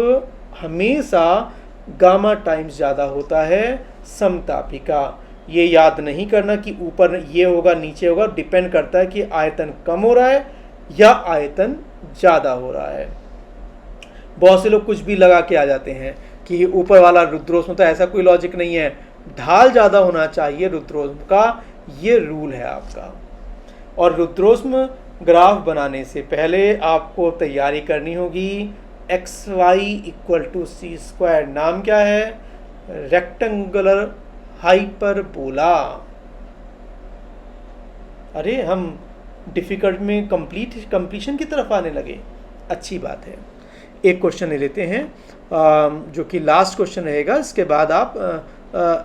हमेशा गामा टाइम्स ज़्यादा होता है समतापी का। ये याद नहीं करना कि ऊपर ये होगा नीचे होगा, डिपेंड करता है कि आयतन कम हो रहा है या आयतन ज़्यादा हो रहा है। बहुत से लोग कुछ भी लगा के आ जाते हैं कि ऊपर वाला रुद्रोष्म, तो ऐसा कोई लॉजिक नहीं है। ढाल ज़्यादा होना चाहिए रुद्रोष्म का, ये रूल है आपका। और रुद्रोष्म ग्राफ बनाने से पहले आपको तैयारी करनी होगी xy = c², नाम क्या है? Rectangular hyperbola. अरे हम डिफिकल्ट में कंप्लीशन की तरफ आने लगे, अच्छी बात है। एक क्वेश्चन ले लेते हैं जो कि लास्ट क्वेश्चन रहेगा, इसके बाद आप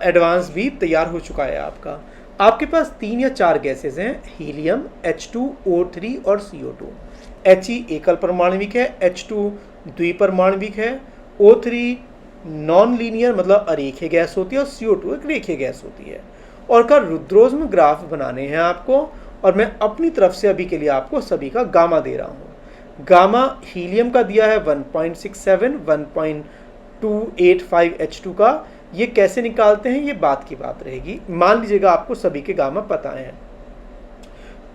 एडवांस भी तैयार हो चुका है आपका। आपके पास 3 या 4 गैसेस हैं, हीलियम, H2O3 और CO2। He एकल परमाणविक है, H2 द्विपरमाणविक है, O3 नॉन लीनियर मतलब अरेखीय गैस होती है, और CO2 एक रेखीय गैस होती है। और का रुद्रोष्म ग्राफ बनाने हैं आपको, और मैं अपनी तरफ से अभी के लिए आपको सभी का गामा दे रहा हूँ। गामा हीलियम का दिया है 1.67, 1.285 H2 का। ये कैसे निकालते हैं ये बात की बात रहेगी। मान लीजिएगा आपको सभी के गामा पता है।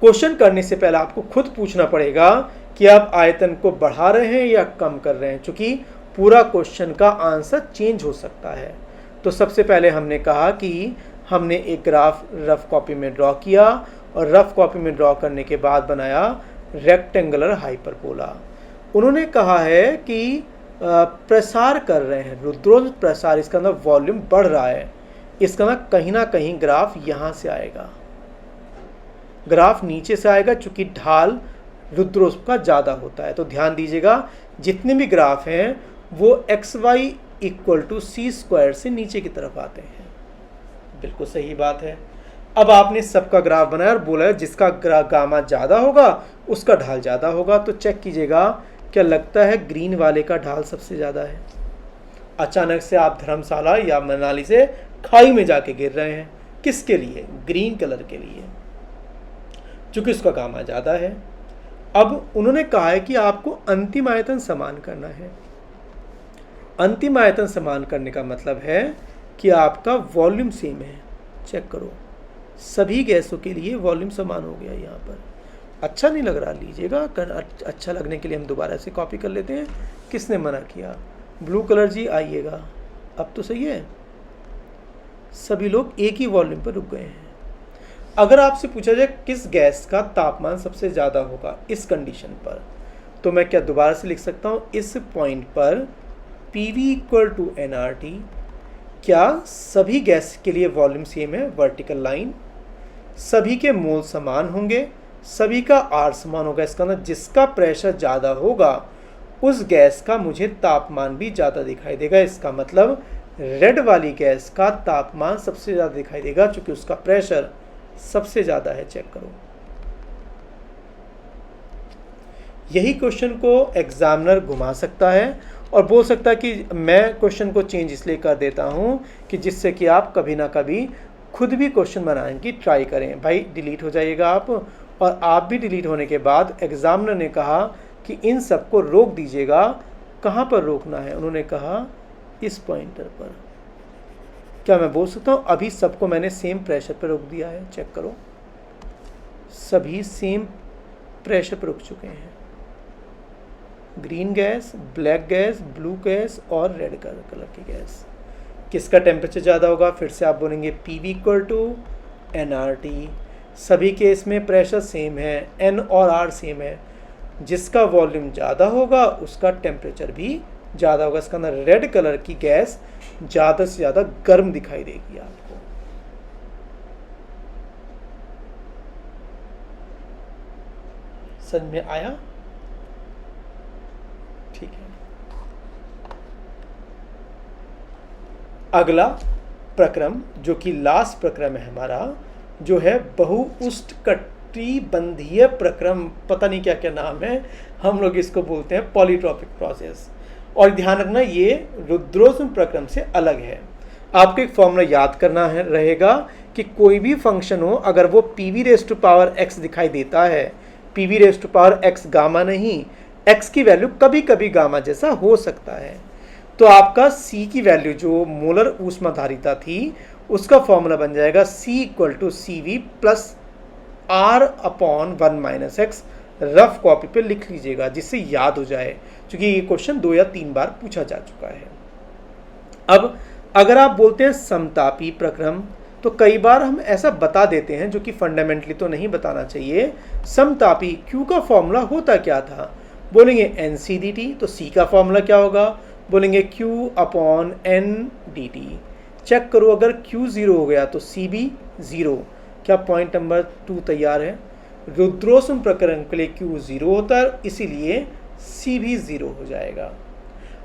क्वेश्चन करने से पहले आपको खुद पूछना पड़ेगा कि आप आयतन को बढ़ा रहे हैं या कम कर रहे हैं, क्योंकि पूरा क्वेश्चन का आंसर चेंज हो सकता है। तो सबसे पहले हमने कहा कि हमने एक ग्राफ रफ कॉपी में ड्रॉ किया, और रफ कॉपी में ड्रॉ करने के बाद बनाया रेक्टेंगुलर हाइपरबोला। उन्होंने कहा है कि प्रसार कर रहे हैं, रुद्रोज प्रसार, इसका अंदर वॉल्यूम बढ़ रहा है, इसका ना कहीं ग्राफ यहाँ से आएगा, ग्राफ नीचे से आएगा, चूंकि ढाल रुद्रोज का ज़्यादा होता है। तो ध्यान दीजिएगा जितने भी ग्राफ हैं वो XY = c² से नीचे की तरफ आते हैं। बिल्कुल सही बात है। अब आपने सबका ग्राफ बनाया और बोला है जिसका गामा ज़्यादा होगा उसका ढाल ज़्यादा होगा। तो चेक कीजिएगा, क्या लगता है ग्रीन वाले का ढाल सबसे ज़्यादा है। अचानक से आप धर्मशाला या मनाली से खाई में जाके गिर रहे हैं, किसके लिए? ग्रीन कलर के लिए, चूंकि उसका गामा ज़्यादा है। अब उन्होंने कहा है कि आपको अंतिम आयतन समान करना है। अंतिम आयतन समान करने का मतलब है कि आपका वॉल्यूम सेम है। चेक करो, सभी गैसों के लिए वॉल्यूम समान हो गया। यहाँ पर अच्छा नहीं लग रहा, लीजिएगा, अच्छा लगने के लिए हम दोबारा से कॉपी कर लेते हैं। किसने मना किया? ब्लू कलर जी आइएगा, अब तो सही है। सभी लोग एक ही वॉल्यूम पर रुक गए हैं। अगर आपसे पूछा जाए किस गैस का तापमान सबसे ज़्यादा होगा इस कंडीशन पर, तो मैं क्या दोबारा से लिख सकता हूँ, इस पॉइंट पर PV = nRT। क्या सभी गैस के लिए वॉल्यूम सेम है? Vertical line. सभी के मोल समान होंगे, सभी का R समान होगा। इसका मतलब जिसका प्रेशर ज़्यादा होगा उस गैस का मुझे तापमान भी ज़्यादा दिखाई देगा। इसका मतलब रेड वाली गैस का तापमान सबसे ज़्यादा दिखाई देगा क्योंकि उसका प्रेशर सबसे ज़्यादा है। चेक करो, यही क्वेश्चन को एग्जामिनर घुमा सकता है और बोल सकता है कि मैं क्वेश्चन को चेंज इसलिए कर देता हूं कि जिससे कि आप कभी ना कभी खुद भी क्वेश्चन बनाने की ट्राई करें। भाई डिलीट हो जाइएगा आप, और आप भी डिलीट होने के बाद एग्जामिनर ने कहा कि इन सबको रोक दीजिएगा। कहाँ पर रोकना है? उन्होंने कहा इस पॉइंटर पर। क्या मैं बोल सकता हूँ अभी सबको मैंने सेम प्रेशर पर रोक दिया है? चेक करो, सभी सेम प्रेशर पर रुक चुके हैं। Green gas, black gas, blue gas और रेड कलर की गैस। किसका टेम्परेचर ज़्यादा होगा? फिर से आप बोलेंगे PV = nRT। सभी के इसमें प्रेशर सेम है, N और R सेम है। जिसका वॉल्यूम ज़्यादा होगा उसका टेम्परेचर भी ज़्यादा होगा। इसका अंदर रेड कलर की गैस ज़्यादा से ज़्यादा गर्म दिखाई देगी आपको। समझ में आया? ठीक है। अगला प्रक्रम जो कि लास्ट प्रक्रम है हमारा, जो है बहुउष्णकटिबंधीय प्रक्रम। पता नहीं क्या क्या नाम है, हम लोग इसको बोलते हैं पॉलीट्रॉपिक प्रोसेस। और ध्यान रखना ये रुद्रोष्म प्रक्रम से अलग है। आपको एक फॉर्मूला याद करना है रहेगा कि कोई भी फंक्शन हो, अगर वो PV⁻x दिखाई देता है, PV⁻x गामा नहीं, x की वैल्यू कभी कभी गामा जैसा हो सकता है। तो आपका C की वैल्यू जो मोलर ऊष्माधारिता थी उसका फॉर्मूला बन जाएगा C = CV + R/1 - x। Rough copy पे लिख लीजिएगा जिससे याद हो जाए, क्योंकि ये क्वेश्चन 2 या 3 बार पूछा जा चुका है। अब अगर आप बोलते हैं समतापी प्रक्रम, तो कई बार हम ऐसा बता देते हैं जो कि फंडामेंटली तो नहीं बताना चाहिए। समतापी Q का फॉर्मूला होता क्या था? बोलेंगे NC/dt। तो C का फॉर्मूला क्या होगा? बोलेंगे Q/n/dt। चेक करो, अगर Q 0 हो गया तो C भी 0। क्या पॉइंट नंबर 2 तैयार है? रुद्रोष्म प्रकरण के लिए Q 0 होता है, इसीलिए C भी 0 हो जाएगा।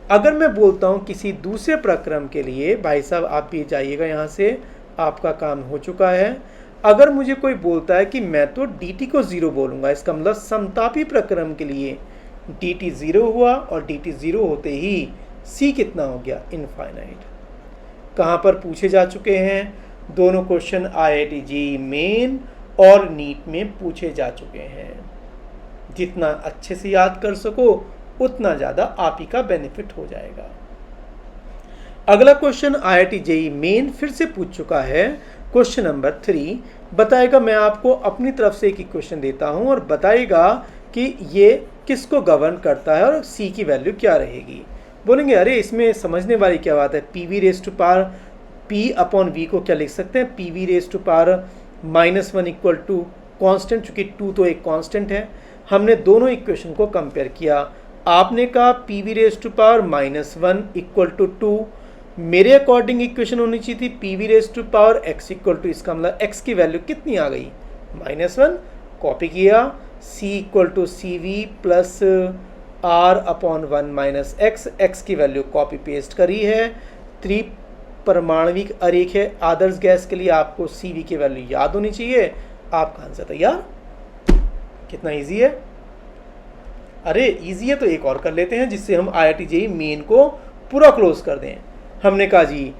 अगर मैं बोलता हूँ किसी दूसरे प्रक्रम के लिए, भाई साहब आप भी जाइएगा यहाँ से, आपका काम हो चुका है। अगर मुझे कोई बोलता है कि मैं तो dt को 0 बोलूँगा, इसका मतलब समतापी प्रक्रम के लिए dt 0 हुआ और dt 0 होते ही C कितना हो गया? इनफाइनाइट। कहाँ पर पूछे जा चुके हैं? दोनों क्वेश्चन IIT JEE मेन और नीट में पूछे जा चुके हैं। जितना अच्छे से याद कर सको उतना ज़्यादा आप ही का बेनिफिट हो जाएगा। अगला क्वेश्चन IIT JEE मेन फिर से पूछ चुका है। क्वेश्चन नंबर 3 बताएगा, मैं आपको अपनी तरफ से एक क्वेश्चन देता हूं और बताएगा कि ये किसको गवर्न करता है और C की वैल्यू क्या रहेगी। बोलेंगे अरे इसमें समझने वाली क्या बात है, P/V को क्या लिख सकते हैं? P⁻−1 = कांस्टेंट, चूंकि 2 तो एक कांस्टेंट है। हमने दोनों इक्वेशन को कंपेयर किया। आपने कहा P V raise to power -1 equal to 2। मेरे अकॉर्डिंग इक्वेशन होनी चाहिए थी P V raise to power x equal to, इसका मतलब x की वैल्यू कितनी आ गई -1। कॉपी किया, c equal to C V plus r/1 minus x की वैल्यू कॉपी पेस्ट करी है। त्रिपरमाणविक अरेख है आदर्श गैस के लिए, आपको सी वी की वैल्यू याद होनी चाहिए। आपका आंसर तैयार। कितना इजी है, अरे इजी है तो एक और कर लेते हैं जिससे हम IIT JEE मेन को पूरा क्लोज कर दें। हमने कहा जी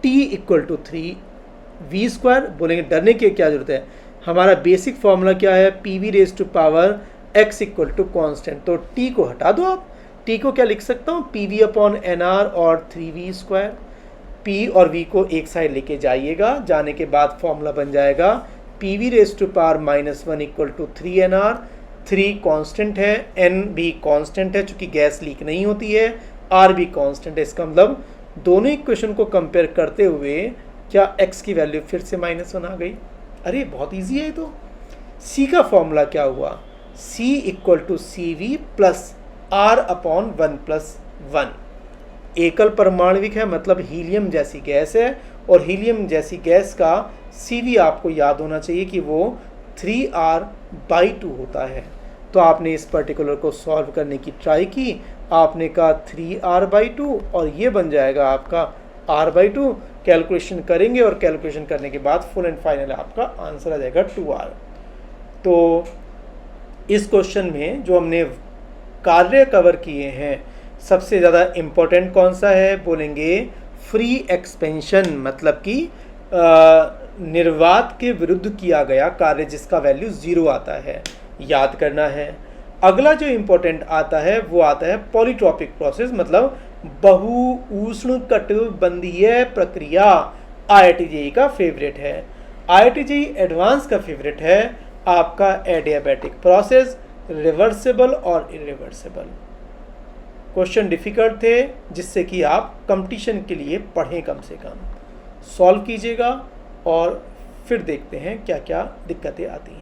t इक्वल टू 3v², बोलेंगे डरने की क्या जरूरत है, हमारा बेसिक फॉर्मूला क्या है, P V raise to power x equal to constant. तो t को हटा दो आप, t को क्या लिख सकता हूँ pv/nr और 3v²। p और v को एक साइड लेके जाइएगा, जाने के बाद फॉर्मूला बन जाएगा P V raise to power -1 equal to 3nr। 3 constant है, n भी कांस्टेंट है चूंकि गैस लीक नहीं होती है, r भी कांस्टेंट है। इसका मतलब दोनों इक्वेशन को कंपेयर करते हुए क्या x की वैल्यू फिर से -1 आ गई। अरे बहुत इजी है ये तो। c का फॉर्मूला क्या हुआ, c equal to C V plus r/1+1। एकल परमाणविक है मतलब हीलियम जैसी गैस है, और हीलियम जैसी गैस का Cv आपको याद होना चाहिए कि वो 3r/2 होता है। तो आपने इस पर्टिकुलर को सॉल्व करने की ट्राई की, आपने कहा 3r/2 और ये बन जाएगा आपका r/2। कैलकुलेशन करेंगे और कैलकुलेशन करने के बाद फुल एंड फाइनल आपका आंसर आ जाएगा 2r। तो इस क्वेश्चन में जो हमने कार्य कवर किए हैं, सबसे ज़्यादा इम्पोर्टेंट कौन सा है, बोलेंगे फ्री एक्सपेंशन, मतलब कि निर्वात के विरुद्ध किया गया कार्य जिसका वैल्यू 0 आता है, याद करना है। अगला जो इम्पोर्टेंट आता है वो आता है पॉलीट्रॉपिक प्रोसेस, मतलब बहु उष्णकटिबंधीय प्रक्रिया। IIT JEE का फेवरेट है, IIT JEE एडवांस का फेवरेट है आपका एडियाबैटिक प्रोसेस, रिवर्सिबल और इरिवर्सिबल। क्वेश्चन डिफिकल्ट थे जिससे कि आप कंपटीशन के लिए पढ़ें, कम से कम सॉल्व कीजिएगा और फिर देखते हैं क्या क्या दिक्कतें आती हैं।